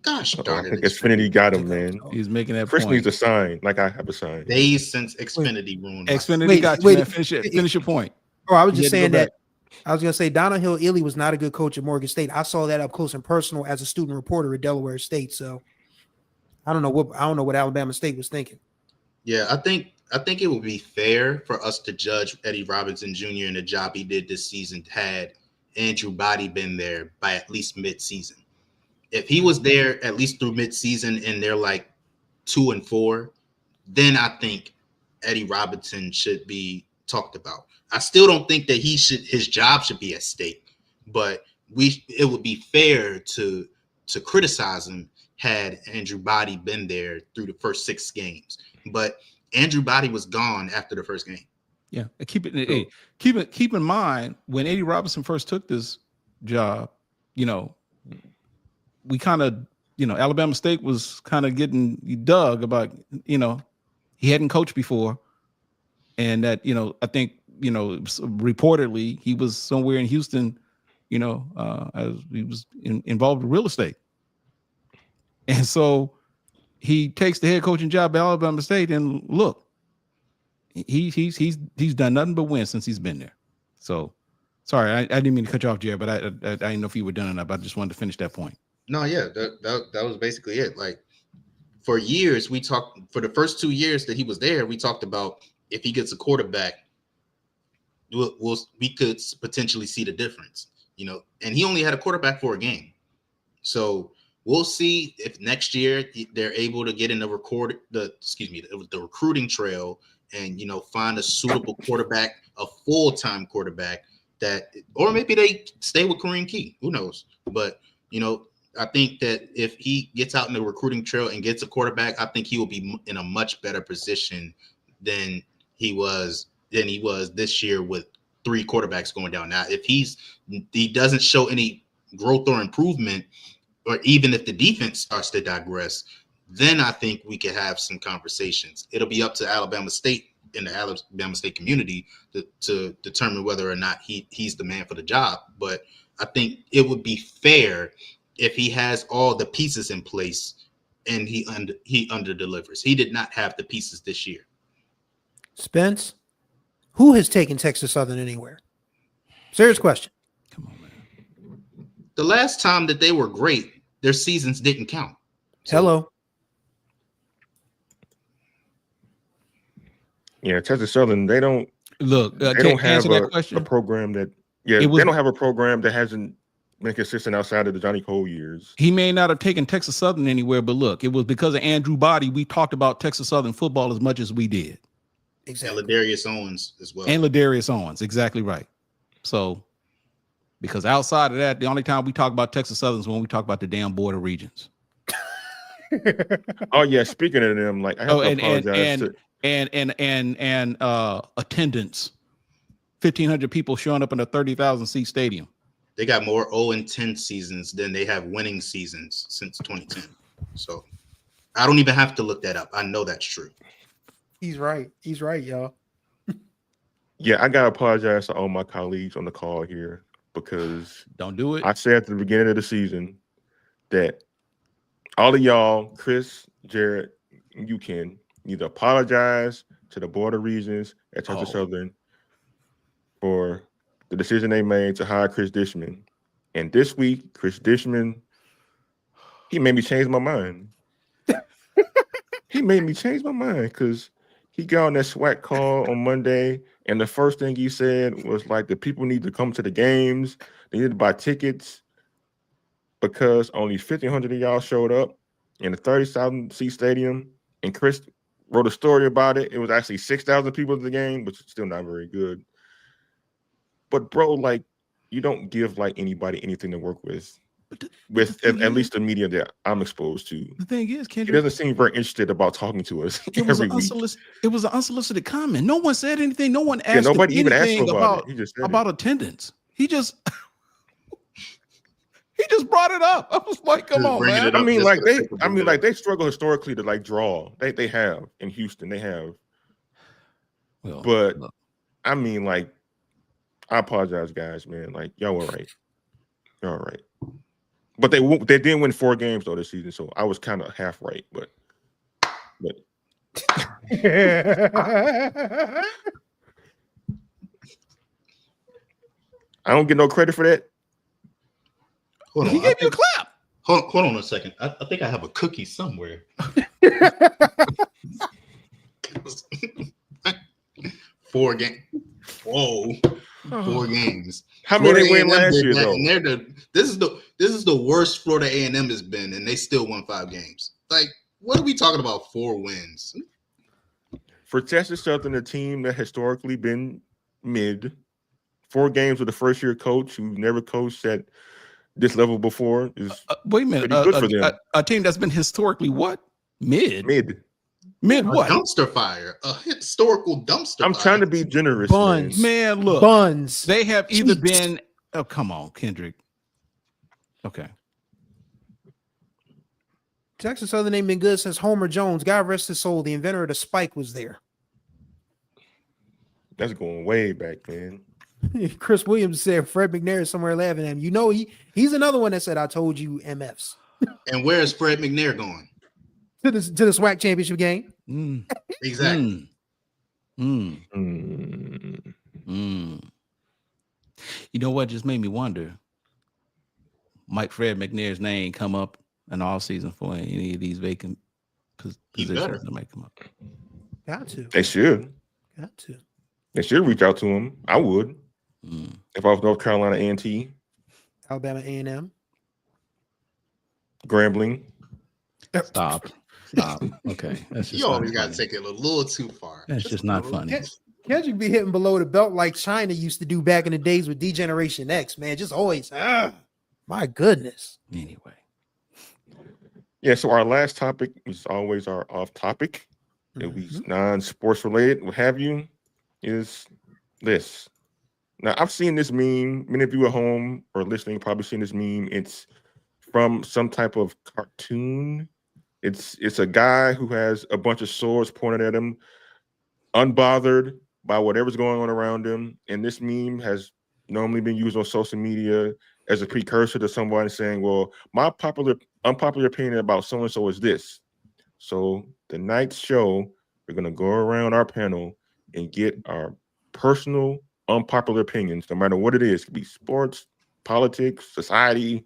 Gosh darn I it. think Xfinity got him, man. He's making that Chris point. needs a sign, like I have a sign. Days since Xfinity ruined my Xfinity got you, man. Finish your point. Oh, I was You just had to saying go that. back. I was going to say Donald Hill-Ely was not a good coach at Morgan State. I saw that up close and personal as a student reporter at Delaware State. So I don't know what Alabama State was thinking. Yeah, I think it would be fair for us to judge Eddie Robinson Jr. and the job he did this season had Andrew Body been there by at least mid-season. If he was there at least through mid-season and they're like 2-4, then I think Eddie Robinson should be talked about. I still don't think that his job should be at stake, but it would be fair to criticize him had Andrew Body been there through the first 6 games. But Andrew Body was gone after the first game. Yeah, keep in mind when Eddie Robinson first took this job, we kind of, Alabama State was kind of getting dug about, he hadn't coached before, and that, I think, reportedly he was somewhere in Houston, as he was involved with real estate, and so he takes the head coaching job at Alabama State, and look, he's done nothing but win since he's been there. So, sorry, I didn't mean to cut you off, Jared, but I didn't know if you were done enough. I just wanted to finish that point. No, yeah, that was basically it. Like for years, for the first 2 years that he was there, we talked about if he gets a quarterback, we could potentially see the difference, and he only had a quarterback for a game. So we'll see if next year they're able to get in the recruiting trail and, find a suitable quarterback, a full-time quarterback or maybe they stay with Kareem Key, who knows? But, I think that if he gets out in the recruiting trail and gets a quarterback, I think he will be in a much better position than he was this year with 3 quarterbacks going down. Now, if he doesn't show any growth or improvement, or even if the defense starts to digress, then I think we could have some conversations. It'll be up to Alabama State and the Alabama State community to determine whether or not he's the man for the job. But I think it would be fair if he has all the pieces in place and he under delivers. He did not have the pieces this year. Spence, who has taken Texas Southern anywhere? Serious question. Come on, man. The last time that they were great, their seasons didn't count. So, Hello. Yeah, Texas Southern, they don't Look. they don't have a a program that they don't have a program that hasn't been consistent outside of the Johnny Cole years. He may not have taken Texas Southern anywhere, but look, it was because of Andrew Body we talked about Texas Southern football as much as we did. Exactly. And Ladarius Owens as well. And Ladarius Owens, exactly right. So, because outside of that, the only time we talk about Texas Southern is when we talk about the damn border regions. Oh yeah, speaking of them, like I have to apologize. And attendance, 1,500 people showing up in a 30,000 seat stadium. They got more 0-10 seasons than they have winning seasons since 2010. So I don't even have to look that up. I know that's true. He's right, y'all. Yeah, I gotta apologize to all my colleagues on the call here because Don't do it. I said at the beginning of the season that all of y'all, Chris, Jared, you can either apologize to the border regions at Texas Southern for the decision they made to hire Chris Dishman. And this week, Chris Dishman, he made me change my mind. He made me change my mind because he got on that SWAC call on Monday, and the first thing he said was like, the people need to come to the games. They need to buy tickets because only 1,500 of y'all showed up in a 30,000 seat stadium. And Chris wrote a story about it. It was actually 6,000 people at the game, which is still not very good. But bro, like, you don't give like anybody anything to work with at least the media that I'm exposed to. The thing is, He Kendrick, doesn't seem very interested about talking to us it was every an week. unsolicited comment. No one said anything. No one asked Nobody him even asked him anything about it. He just said about attendance. He just he just brought it up. I was like, come on, Bringing man. it up. I mean, just like for the sake of bringing it up. they struggle historically to like draw. They have in Houston. They have. Well, But look, I mean, like, I apologize, guys, man. Like, y'all were right. Y'all were right. But they didn't win 4 games though this season, so I was kind of half right. But I don't get no credit for that. Hold on. he gave you a clap. Hold on a second. I think I have a cookie somewhere. 4 games. Whoa. 4 games. How many they Florida win A&M last did year that, though? and this is the worst Florida A&M has been, and they still won 5 games. Like, what are we talking about? 4 wins. For Texas Southern, a team that historically been mid, 4 games with a first-year coach who never coached at this level before is Wait a minute. pretty good for them. A team that's been historically what? Mid Mid. what? Dumpster fire. A historical dumpster I'm fire. trying to be generous, Buns. man. Man, look. Buns. They have either Jeez. been come on, Kendrick. Okay. Texas Southern ain't been good since Homer Jones, God rest his soul, the inventor of the spike, was there. That's going way back, man. Chris Williams said Fred McNair is somewhere laughing at him. You know, he's another one that said, I told you MFs. And where's Fred McNair going? To the SWAC championship game. Exactly. Mm. You know what just made me wonder? Might Fred McNair's name come up in all season for any of these vacant positions that might come up? Got to. They should. Got to. They should reach out to him. I would. If I was North Carolina A&T. Alabama A&M. Grambling. Stop. Okay. That's just You always not got to funny. take it a little too far. That's just not funny. Kendrick be hitting below the belt like China used to do back in the days with D-Generation X, man. Just always, my goodness. Anyway. Yeah, so our last topic is always our off topic. If we non-sports related, what have you, is this. Now, I've seen this meme. Many of you at home or listening probably seen this meme. It's from some type of cartoon. It's a guy who has a bunch of swords pointed at him, unbothered by whatever's going on around him. And this meme has normally been used on social media as a precursor to someone saying, well, my unpopular opinion about so-and-so is this. So tonight's show, we're going to go around our panel and get our personal unpopular opinions, no matter what it is. It could be sports, politics, society,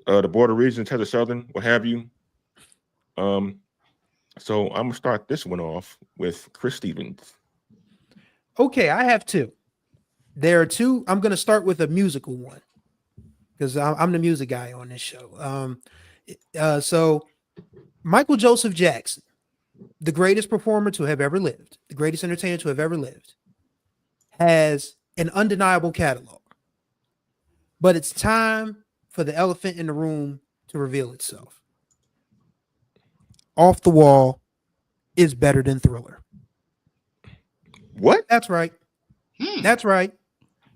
the border region, Texas Southern, what have you. So I'm gonna start this one off with Chris Stevens. Okay, I have 2. There are 2. I'm going to start with a musical one because I'm the music guy on this show. So Michael Joseph Jackson, the greatest performer to have ever lived, the greatest entertainer to have ever lived, has an undeniable catalog. But it's time for the elephant in the room to reveal itself. Off the Wall is better than Thriller. What? That's right. That's right.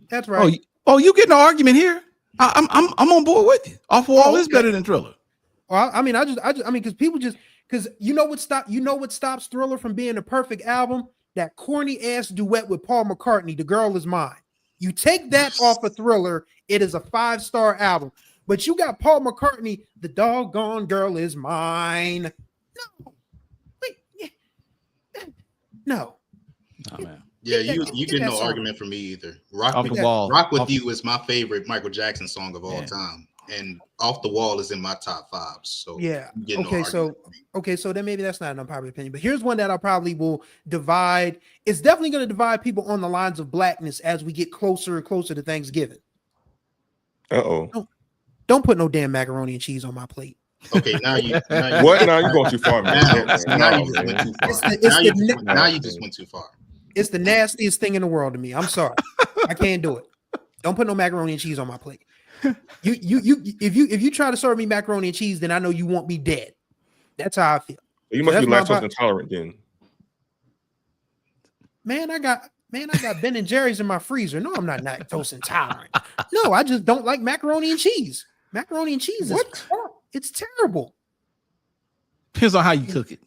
That's right. Oh, you getting an argument here? I'm on board with you. Off the Wall is okay. better than Thriller. Well, I mean, because people just because you know what stops Thriller from being a perfect album? That corny ass duet with Paul McCartney, "The Girl Is Mine." You take that off of Thriller, it is a 5-star album. But you got Paul McCartney, "The Doggone Girl Is Mine." No, wait, no. Oh, man. Yeah, Get you that get no song. argument from me either. Rock Off with the Wall. Rock with Off- You is my favorite Michael Jackson song of all time, and Off the Wall is in my top 5. So Yeah. you get no Okay. argument from me. So then maybe that's not an unpopular opinion. But here's one that I probably will divide. It's definitely going to divide people on the lines of blackness as we get closer and closer to Thanksgiving. Uh-oh. Don't put no damn macaroni and cheese on my plate. Okay, now you What? Now you going too far, man. Now you just went too far. Now you just went too far. It's the nastiest thing in the world to me. I'm sorry. I can't do it. Don't put no macaroni and cheese on my plate. If you try to serve me macaroni and cheese, then I know you won't be dead. That's how I feel. You must be lactose intolerant then. Man, I got Ben and Jerry's in my freezer. No, I'm not lactose intolerant. No, I just don't like macaroni and cheese. Macaroni and cheese it's terrible. Depends on how you cook it.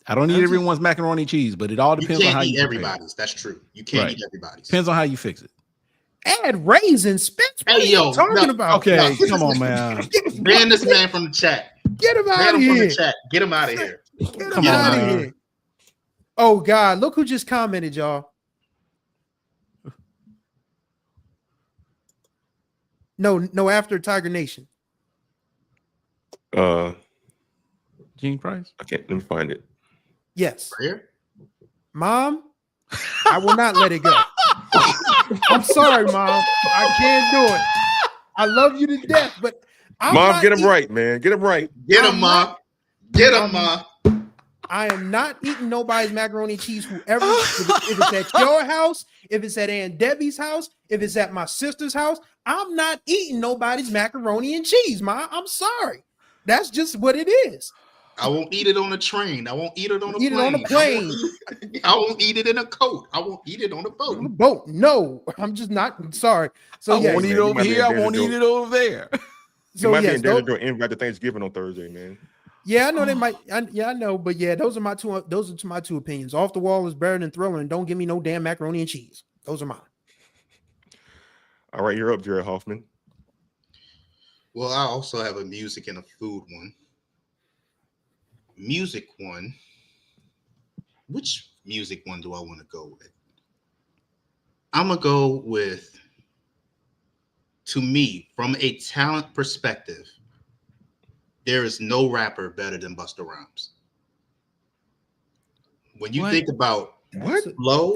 I don't eat everyone's macaroni and cheese, but it all depends on how you eat everybody's. That's true. You can't eat everybody's. Depends on how you fix it. Add raisins, Spence. What are you talking about? Okay, come on, man. Ban this man from the chat. Get him out of here. From the chat. Get him out of here. Get him out of here. Oh God, look who just commented, y'all. No, after Tiger Nation. Gene Price? I can't. Let me find it. Yes. Right here? Mom, I will not let it go. I'm sorry, Mom. I can't do it. I love you to death, but Mom, get him right, man. Get him right. Get him, Mom. Get him, Mom. I am not eating nobody's macaroni and cheese, whoever, if it's at your house, if it's at Aunt Debbie's house, if it's at my sister's house, I'm not eating nobody's macaroni and cheese, Ma. I'm sorry. That's just what it is. I won't eat it on a train. I won't eat it on a plane. Eat it on a plane. I won't eat it in a coat. I won't eat it on a boat. On a boat. No, I'm just not sorry. So I won't eat it over here. I won't eat it over there. So you might be in danger to invite to Thanksgiving on Thursday, man. Yeah, I know they might. I know, but yeah, those are my two. Those are my two opinions. Off the Wall is better than Thriller, and don't give me no damn macaroni and cheese. Those are mine. All right, you're up, Jared Hoffman. Well, I also have a music and a food one. Music one. Which music one do I want to go with? I'm gonna go with. To me, from a talent perspective, there is no rapper better than Busta Rhymes. When you think about flow,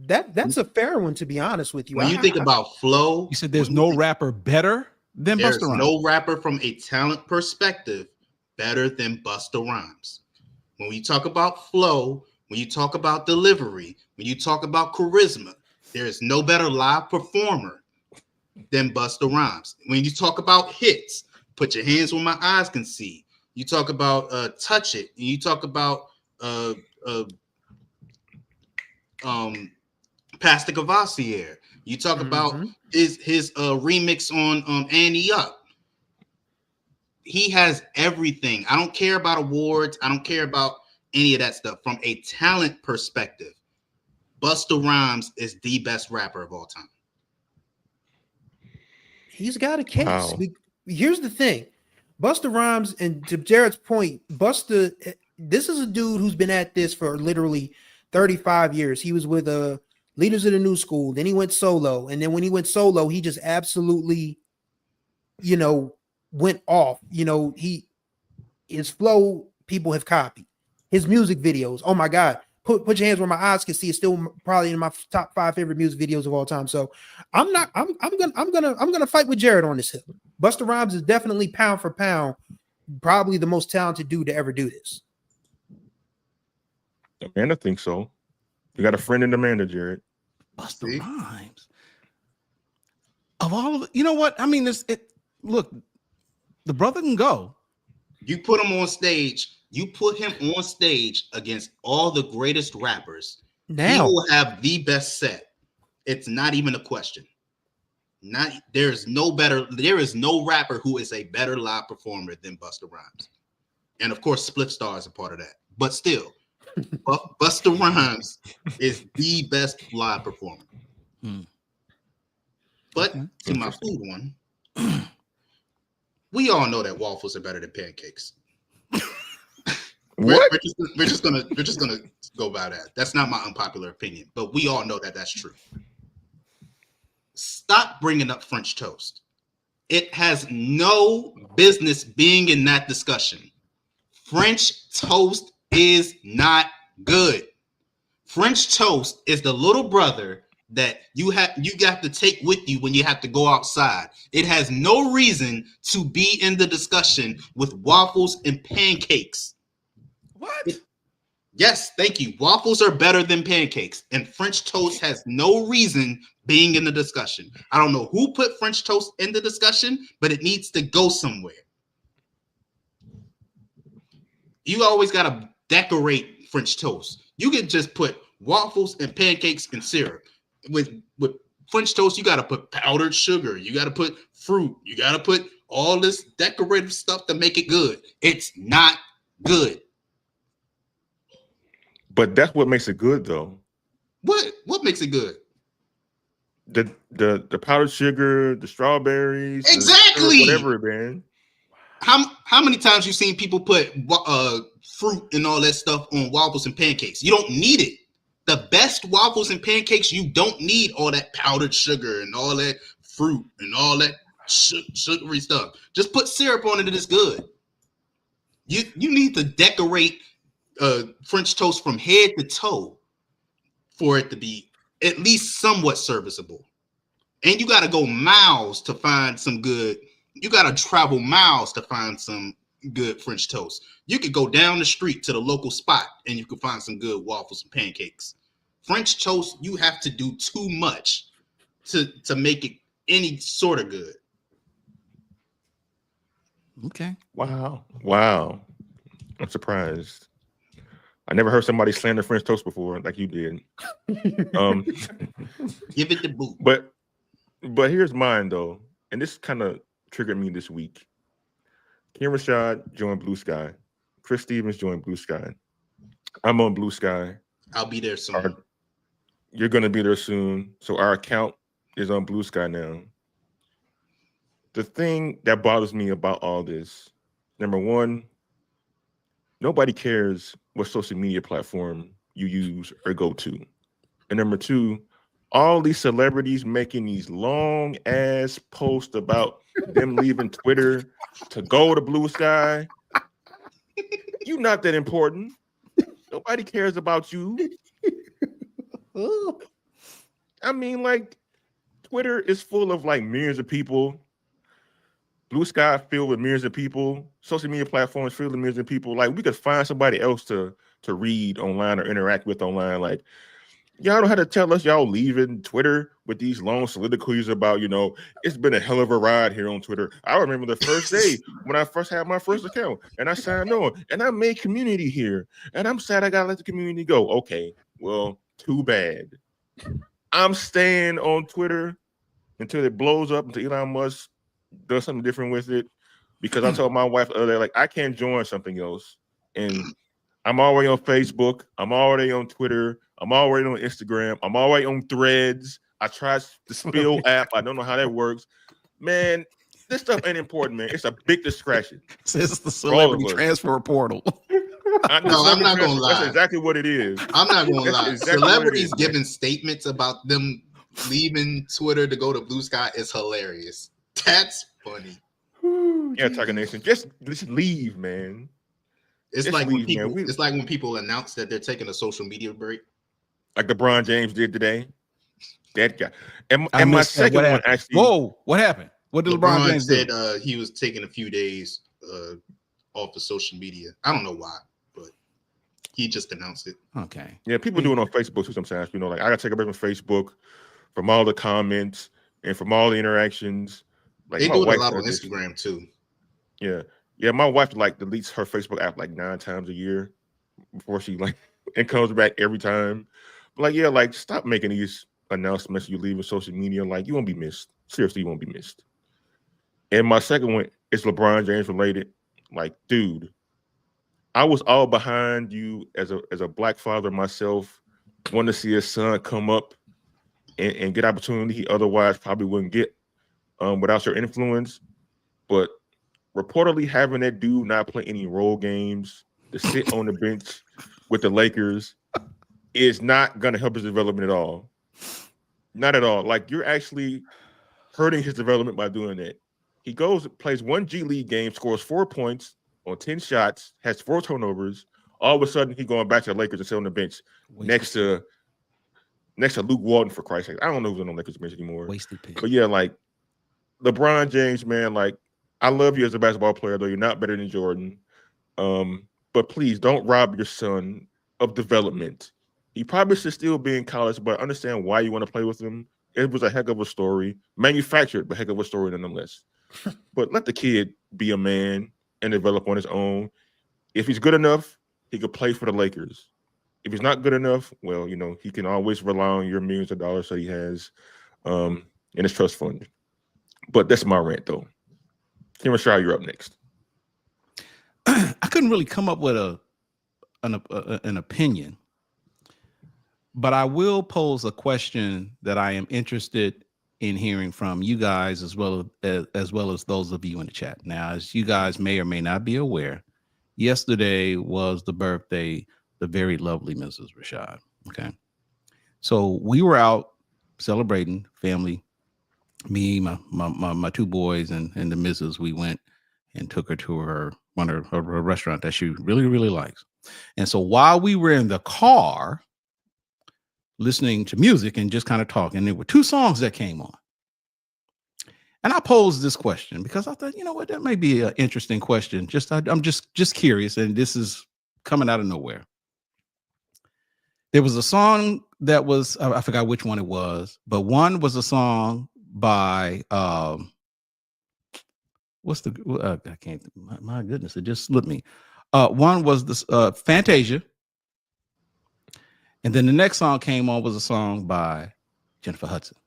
that's a fair one, to be honest with you. When you think about flow, you said there's no rapper better than Busta Rhymes. There's no rapper from a talent perspective better than Busta Rhymes. When you talk about flow, when you talk about delivery, when you talk about charisma, there is no better live performer than Busta Rhymes. When you talk about hits, Put Your Hands Where My Eyes Can See, you talk about Touch It, and you talk about Pasta Cavassier. You talk about his remix on Annie Up. He has everything. I don't care about awards. I don't care about any of that stuff. From a talent perspective, Busta Rhymes is the best rapper of all time. He's got a case. Wow. Here's the thing. Busta Rhymes, and to Jared's point, Busta, this is a dude who's been at this for literally 35 years. He was with Leaders of the New School. Then he went solo. And then when he went solo, he just absolutely, went off. His flow, people have copied. His music videos, oh my God. Put Your Hands Where My Eyes Can See is still probably in my top 5 favorite music videos of all time. So I'm gonna fight with Jared on this hill. Busta Rhymes is definitely pound for pound, probably the most talented dude to ever do this. Amanda thinks so. You got a friend in Amanda, Jared. Busta Rhymes. Of all of you know what? I mean, look, the brother can go. You put him on stage. You put him on stage against all the greatest rappers. Now he will have the best set. It's not even a question. There is no rapper who is a better live performer than Busta Rhymes. And of course, Spliff Star is a part of that. But still, Busta Rhymes is the best live performer. But to my food one, we all know that waffles are better than pancakes. What? We're just gonna go by that. That's not my unpopular opinion, but we all know that that's true. Stop bringing up French toast. It has no business being in that discussion. French toast is not good. French toast is the little brother that you got to take with you when you have to go outside. It has no reason to be in the discussion with waffles and pancakes. What? Yes, thank you. Waffles are better than pancakes, and French toast has no reason being in the discussion. I don't know who put French toast in the discussion, but it needs to go somewhere. You always got to decorate French toast. You can just put waffles and pancakes and syrup. With French toast, you got to put powdered sugar. You got to put fruit. You got to put all this decorative stuff to make it good. It's not good. But that's what makes it good, though. What makes it good? The powdered sugar, the strawberries, Exactly. whatever, man. How many times you seen people put fruit and all that stuff on waffles and pancakes? You don't need it. The best waffles and pancakes, you don't need all that powdered sugar and all that fruit and all that sugary stuff. Just put syrup on it and it's good. You need to decorate French toast from head to toe for it to be at least somewhat serviceable. And you got to go miles to find some good. You got to travel miles to find some good French toast. You could go down the street to the local spot and you could find some good waffles and pancakes. French toast, you have to do too much to make it any sort of good. Okay. Wow. I'm surprised. I never heard somebody slander French toast before like you did. Give it the boot. But here's mine though, and this kind of triggered me this week. Ken Rashad joined Blue Sky. Chris Stevens joined Blue Sky. I'm on Blue Sky. I'll be there soon. You're going to be there soon. So our account is on Blue Sky now. The thing that bothers me about all this, number one, nobody cares what social media platform you use or go to. And number two, all these celebrities making these long ass posts about them leaving Twitter to go to Blue Sky. You're not that important. Nobody cares about you. I mean, like, Twitter is full of like millions of people. Blue Sky filled with millions of people. Social media platforms filled with millions of people. Like, we could find somebody else to read online or interact with online. Like, y'all don't have to tell us y'all leaving Twitter with these long soliloquies about, it's been a hell of a ride here on Twitter. I remember the first day when I first had my first account and I signed on and I made community here. And I'm sad I got to let the community go. Okay, well, too bad. I'm staying on Twitter until it blows up, until Elon Musk does something different with it. Because I told my wife the other day, like, I can't join something else. And I'm already on Facebook. I'm already on Twitter. I'm already on Instagram. I'm already on Threads. I tried the Spill app. I don't know how that works. Man, this stuff ain't important, man. It's a big distraction. It's the celebrity transfer portal. I'm not going to lie. That's exactly what it is. I'm not going to lie. Exactly Celebrities giving statements about them leaving Twitter to go to Blue Sky is hilarious. That's funny. Yeah, Tiger Nation. Just leave, man. It's Just like leave, when people announce that they're taking a social media break. Like LeBron James did today. That guy. And my second one actually. Whoa, what happened? What did LeBron James said? Do? He was taking a few days off of social media. I don't know why, but he just announced it. Okay. Yeah, people do it on Facebook too sometimes. Like, I got to take a break from Facebook, from all the comments and from all the interactions. Like, they do it a lot on Instagram too. Yeah. My wife deletes her Facebook app like 9 times a year before she and comes back every time. But stop making these announcements you leave on social media. Like, you won't be missed. Seriously, you won't be missed. And my second one is LeBron James related. Like, dude, I was all behind you as a black father myself, wanting to see his son come up and get opportunity he otherwise probably wouldn't get without your influence. But reportedly having that dude not play any role games, to sit on the bench with the Lakers is not going to help his development at all. Not at all. Like, you're actually hurting his development by doing that. He plays one G League game, scores 4 points on 10 shots, has 4 turnovers. All of a sudden, he's going back to the Lakers and sit on the bench next to next to Luke Walton, for Christ's sake. I don't know who's on the Lakers bench anymore. Wasted pick. But yeah, like LeBron James, man, like I love you as a basketball player, though you're not better than Jordan. But please don't rob your son of development. He probably should still be in college, but understand why you want to play with him. It was a heck of a story, manufactured, but heck of a story nonetheless. But let the kid be a man and develop on his own. If he's good enough, he could play for the Lakers. If he's not good enough, well, you know, he can always rely on your millions of dollars that he has in his trust fund. But that's my rant, though. Cameron Shaw, you're up next. I couldn't really come up with an opinion, but I will pose a question that I am interested in hearing from you guys as well as those of you in the chat. Now, as you guys may or may not be aware, yesterday was the birthday, the very lovely Mrs. Rashad. Okay, so we were out celebrating, family, me, my two boys, and the missus. We went and took her to her restaurant that she really, really likes. And so while we were in the car listening to music and just kind of talking, there were two songs that came on. And I posed this question because I thought, you know what, that may be an interesting question. I'm just curious, and this is coming out of nowhere. There was a song that was, I forgot which one it was, but one was a song by I can't, my goodness, it just slipped me. One was this Fantasia, and then the next song came on was a song by Jennifer Hudson.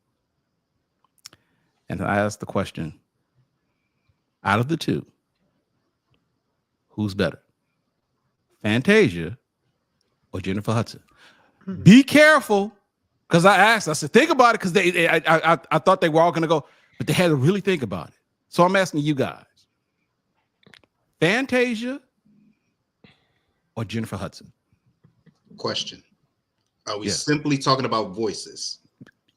And I asked the question, out of the two, who's better, Fantasia or Jennifer Hudson? Be careful, because I said, think about it, because I thought they were all going to go, but they had to really think about it. So I'm asking you guys, Fantasia or Jennifer Hudson? Question. Are we simply talking about voices?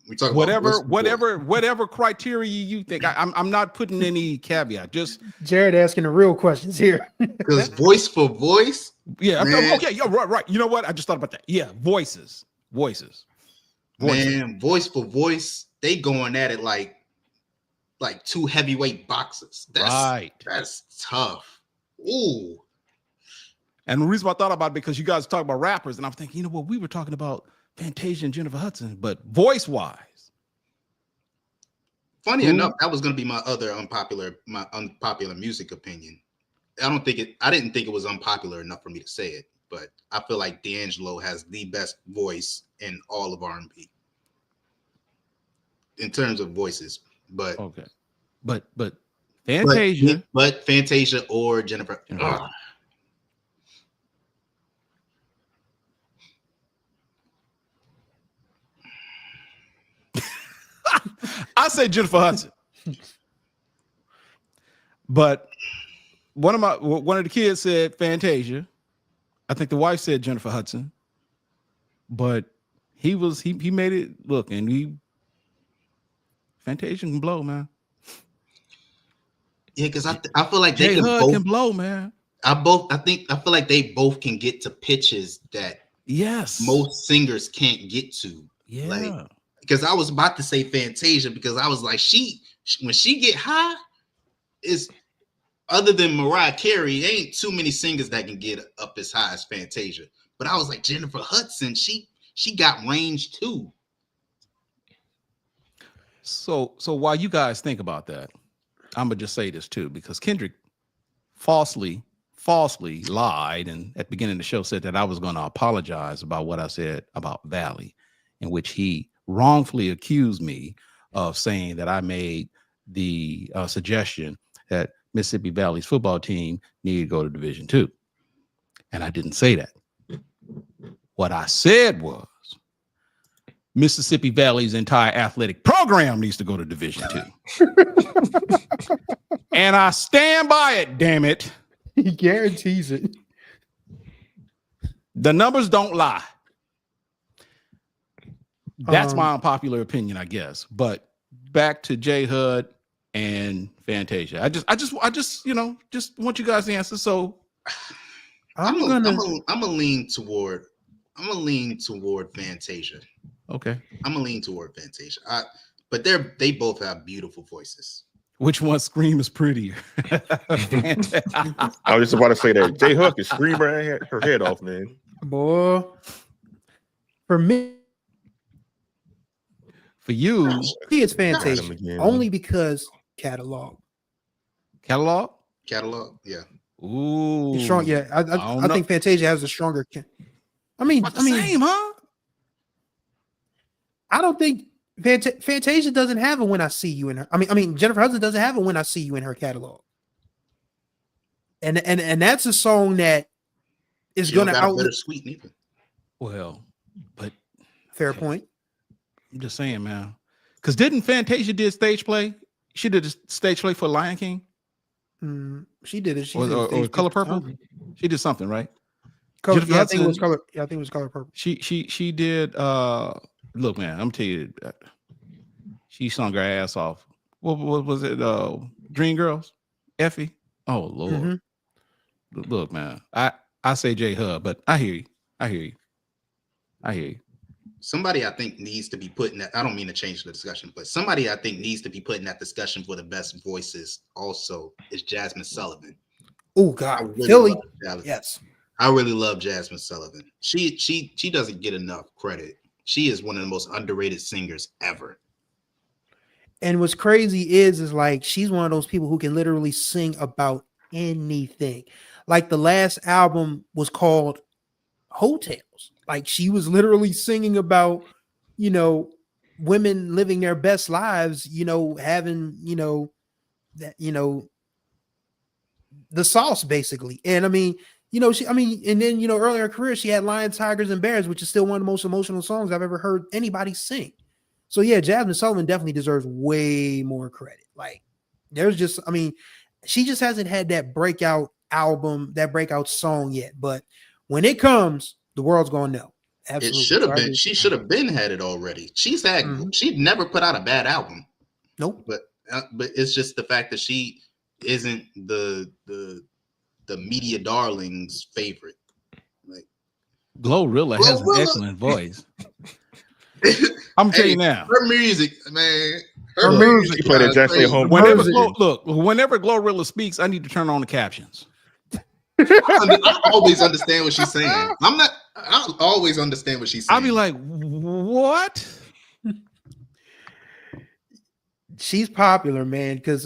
We talk whatever criteria you think. I'm not putting any caveat. Just Jared asking the real questions here. Because voice for voice. Yeah. Okay. Yeah. Right. You know what? I just thought about that. Yeah. Voices. Man, voice for voice. They going at it like two heavyweight boxers. That's tough. Ooh. And the reason why I thought about it, because you guys talk about rappers, and I'm thinking, you know what, we were talking about Fantasia and Jennifer Hudson, but voice-wise. Funny enough, that was going to be my other unpopular music opinion. I didn't think it was unpopular enough for me to say it, but I feel like D'Angelo has the best voice in all of R&B in terms of voices. But okay, but Fantasia, but Fantasia or Jennifer. I say Jennifer Hudson, but one of the kids said Fantasia. I think the wife said Jennifer Hudson, but he made it look, and Fantasia can blow, man. Yeah, because I feel like they can blow, man. I feel like they both can get to pitches that most singers can't get to. Yeah. Because I was about to say Fantasia, because I was like, when she get high, is other than Mariah Carey, there ain't too many singers that can get up as high as Fantasia. But I was like, Jennifer Hudson, she got range too. So while you guys think about that, I'm gonna just say this too, because Kendrick falsely lied, and at the beginning of the show said that I was going to apologize about what I said about Valley, in which he wrongfully accused me of saying that I made the suggestion that Mississippi Valley's football team needed to go to Division II. And I didn't say that. What I said was Mississippi Valley's entire athletic program needs to go to Division II. And I stand by it, damn it. He guarantees it. The numbers don't lie. That's my unpopular opinion, I guess. But back to J Hud and Fantasia. I just just want you guys to answer. So I'm gonna lean toward Fantasia. Okay. I'm gonna lean toward Fantasia. But they both have beautiful voices. Which one screams prettier? I was just about to say that J Huck is screaming her head off, man. Boy, for me, For you, it's Got him Fantasia again. only because catalog. catalog. Yeah. Ooh, It's strong. Yeah, don't I know. think Fantasia has a stronger. About the same, huh? I don't think Fantasia doesn't have a When I See You in her. I mean Jennifer Hudson doesn't have a When I See You in her catalog. And that's a song that is She going don't to got a outlive. bittersweet neither. Well, but Fair point. I'm just saying, man. Because didn't Fantasia did stage play? She did a stage play for Lion King She did it. She or, did or, stage Color play for Purple. something. She did something, right? Color, Jennifer yeah, I think it was Hudson- color. Yeah, I think it was Color Purple. She did. Look, man, I'm telling you, she sung her ass off. What was it? Dream Girls, Effie. Oh Lord, Mhm. Look, man. I say J Hub, but I hear you. I hear you. Somebody I think needs to be put in that. I don't mean to change the discussion, but somebody I think needs to be put in that discussion for the best voices also is Jasmine Sullivan. Oh I God, really Philly. love Jasmine. Yes. I really love Jasmine Sullivan. She doesn't get enough credit. She is one of the most underrated singers ever. And what's crazy is like she's one of those people who can literally sing about anything. Like the last album was called Hotels. Like she was literally singing about, women living their best lives, having, that, the sauce basically. And I mean, and then, earlier in her career, she had Lions, Tigers, and Bears, which is still one of the most emotional songs I've ever heard anybody sing. So yeah, Jasmine Sullivan definitely deserves way more credit. Like she just hasn't had that breakout album, that breakout song yet. But when it comes, the world's gonna know. Absolutely. It should have been. She should have been had it already. She'd never put out a bad album. Nope. But it's just the fact that she isn't the media darling's favorite. Like Glorilla has an Glorilla. excellent voice. I'm telling you now. Her music, man. Her music. She played at Jack Stay Home. Whenever Music. whenever Glorilla speaks, I need to turn on the captions. I always understand what she's saying. I always understand what she's saying. I'll be like, what? She's popular, man. Because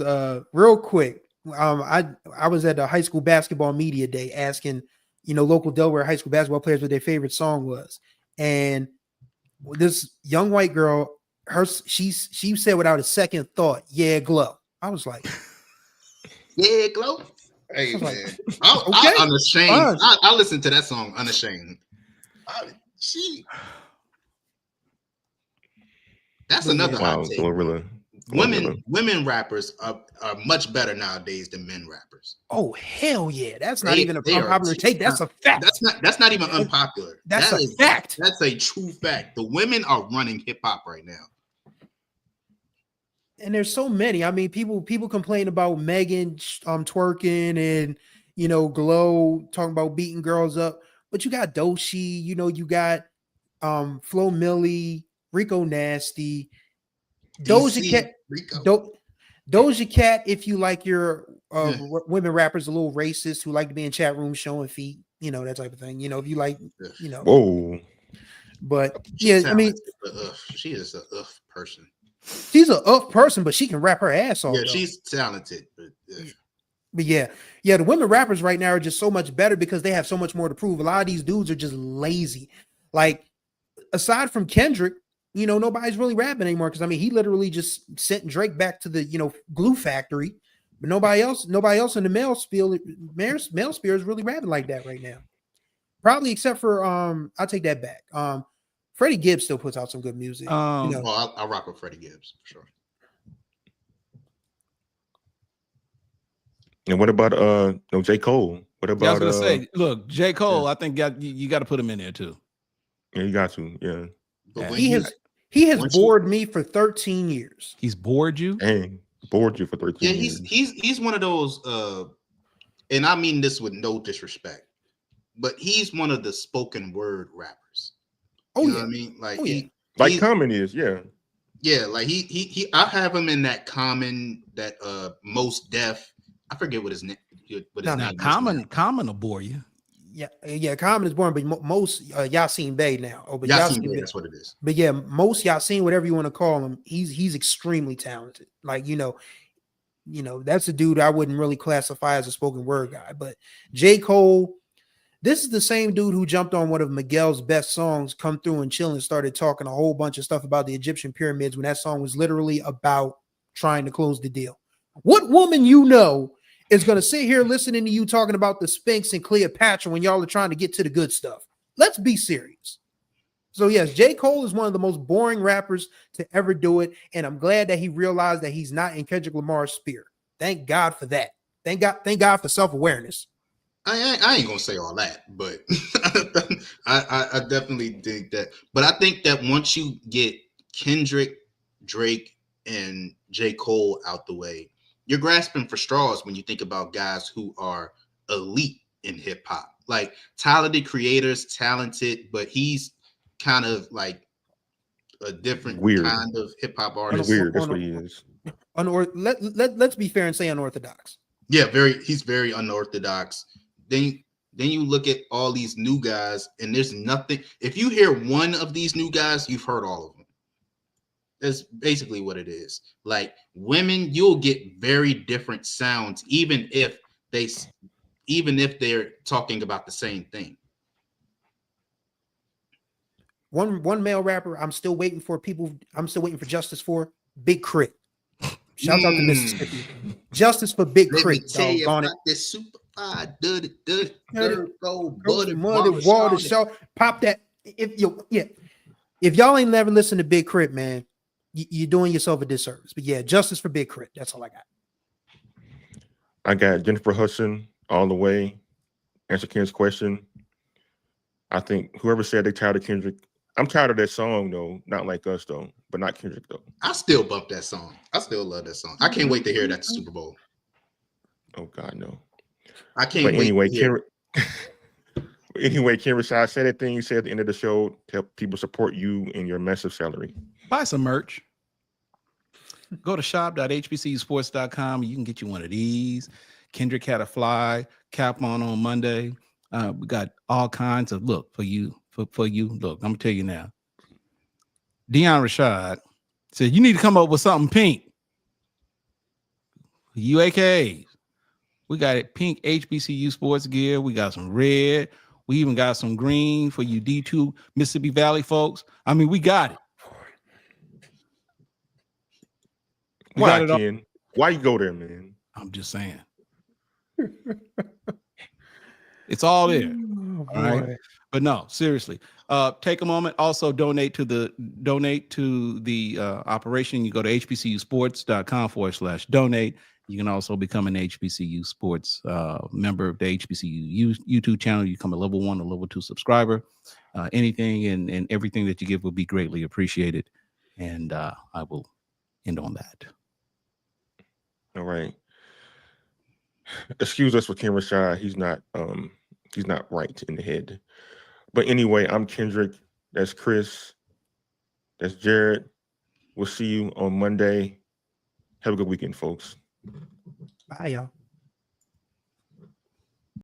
real quick, I was at the high school basketball media day asking, local Delaware high school basketball players what their favorite song was, and this young white girl, she said without a second thought, "Yeah, Glow." I was like, "Yeah, Glow." Hey I was man, like, I'm unashamed. Fine. I listen to that song unashamed. That's another Wow, hot take. Glorilla. Women rappers are much better nowadays than men rappers. Oh hell yeah, that's not They- even a they are- unpopular take. That's a fact. That's not even unpopular. That's That a is- fact. That's a true fact. The women are running hip hop right now. And there's so many. I mean, people complain about Megan twerking and Glow talking about beating girls up, but you got Doshi, you got Flo Milli, Rico Nasty, Doja DC, Cat, Rico. Doja Cat. If you like your women rappers a little racist who like to be in chat rooms showing feet, that type of thing. If you like, Whoa. But She's yeah, I mean, talented, but, she is a person. she's a person, but she can rap her ass off. Yeah, though. she's talented, But yeah, the women rappers right now are just so much better because they have so much more to prove. A lot of these dudes are just lazy. Like, aside from Kendrick, nobody's really rapping anymore because he literally just sent Drake back to the glue factory. But nobody else in the male sphere is really rapping like that right now. Probably except for I'll take that back. Freddie Gibbs still puts out some good music. Well, I'll rock with Freddie Gibbs for sure. And what about J. Cole? What about I was gonna say, look, J. Cole, I think you got to put him in there too. Yeah, you got to, yeah. But He has bored me for 13 years. He's bored you? Dang, bored you for 13 years. He's one of those and I mean this with no disrespect, but he's one of the spoken word rappers. Oh, you know yeah. what I mean? Like Like Common is, yeah. Yeah, like he I have him in that Common, that Most Def. I forget what his name. Now, Common will bore you. Yeah, Common is born, but most Yasin Bey now. Oh, but Yasin Bey, that's what it is. But yeah, most Yasin, whatever you want to call him, he's extremely talented. Like, you know, that's a dude I wouldn't really classify as a spoken word guy. But J. Cole, this is the same dude who jumped on one of Miguel's best songs, Come Through and Chill, and started talking a whole bunch of stuff about the Egyptian pyramids when that song was literally about trying to close the deal. What woman is going to sit here listening to you talking about the Sphinx and Cleopatra when y'all are trying to get to the good stuff? Let's be serious. So yes, J. Cole is one of the most boring rappers to ever do it, and I'm glad that he realized that he's not in Kendrick Lamar's sphere. Thank God for that. Thank God for self-awareness. I ain't gonna say all that, but I definitely think that. But I think that once you get Kendrick, Drake, and J. Cole out the way, you're grasping for straws when you think about guys who are elite in hip hop, like talented creators, talented, but he's kind of like a different kind of hip hop artist. Weird, that's what he is. Let's be fair and say unorthodox. Yeah, he's very unorthodox. Then you look at all these new guys, and there's nothing. If you hear one of these new guys, you've heard all of them. That's basically what it is. Like women, you'll get very different sounds, even if they're talking about the same thing. One male rapper I'm still waiting for justice for, Big Crit. Shout out to Mississippi. Justice for Big Crit. This super water, pop that. If y'all ain't never listened to Big Crit, man, you're doing yourself a disservice. But yeah, justice for Big Crit. That's all I got. I got Jennifer Hudson all the way. Answer Ken's question. I think whoever said they tired of Kendrick, I'm tired of that song though. Not like us though, but not Kendrick though. I still bump that song. I still love that song. I can't wait to hear it at the Super Bowl. Oh God, no. I can't wait. Anyway, Ken Rashad said that thing you said at the end of the show to help people support you in your massive salary. Buy some merch. Go to shop.hbcusports.com. You can get you one of these. Kendrick had a fly cap on Monday. We got all kinds of look for you. For you, look, I'm gonna tell you now. Deion Rashad said you need to come up with something pink. UAKs. We got it pink HBCU sports gear. We got some red. We even got some green for you D2 Mississippi Valley folks. I mean, we got it. Why, Ken? Why you go there, man? I'm just saying. It's all there. All right. But no, seriously. Take a moment. Also donate to the operation. You go to hbcusports.com/donate. You can also become an HBCU Sports member of the HBCU YouTube channel. You become a level 1 or level 2 subscriber. Anything and everything that you give will be greatly appreciated. And I will end on that. All right. Excuse us for Ken Rashad. He's not right in the head. But anyway, I'm Kendrick. That's Chris. That's Jared. We'll see you on Monday. Have a good weekend, folks. Bye, y'all.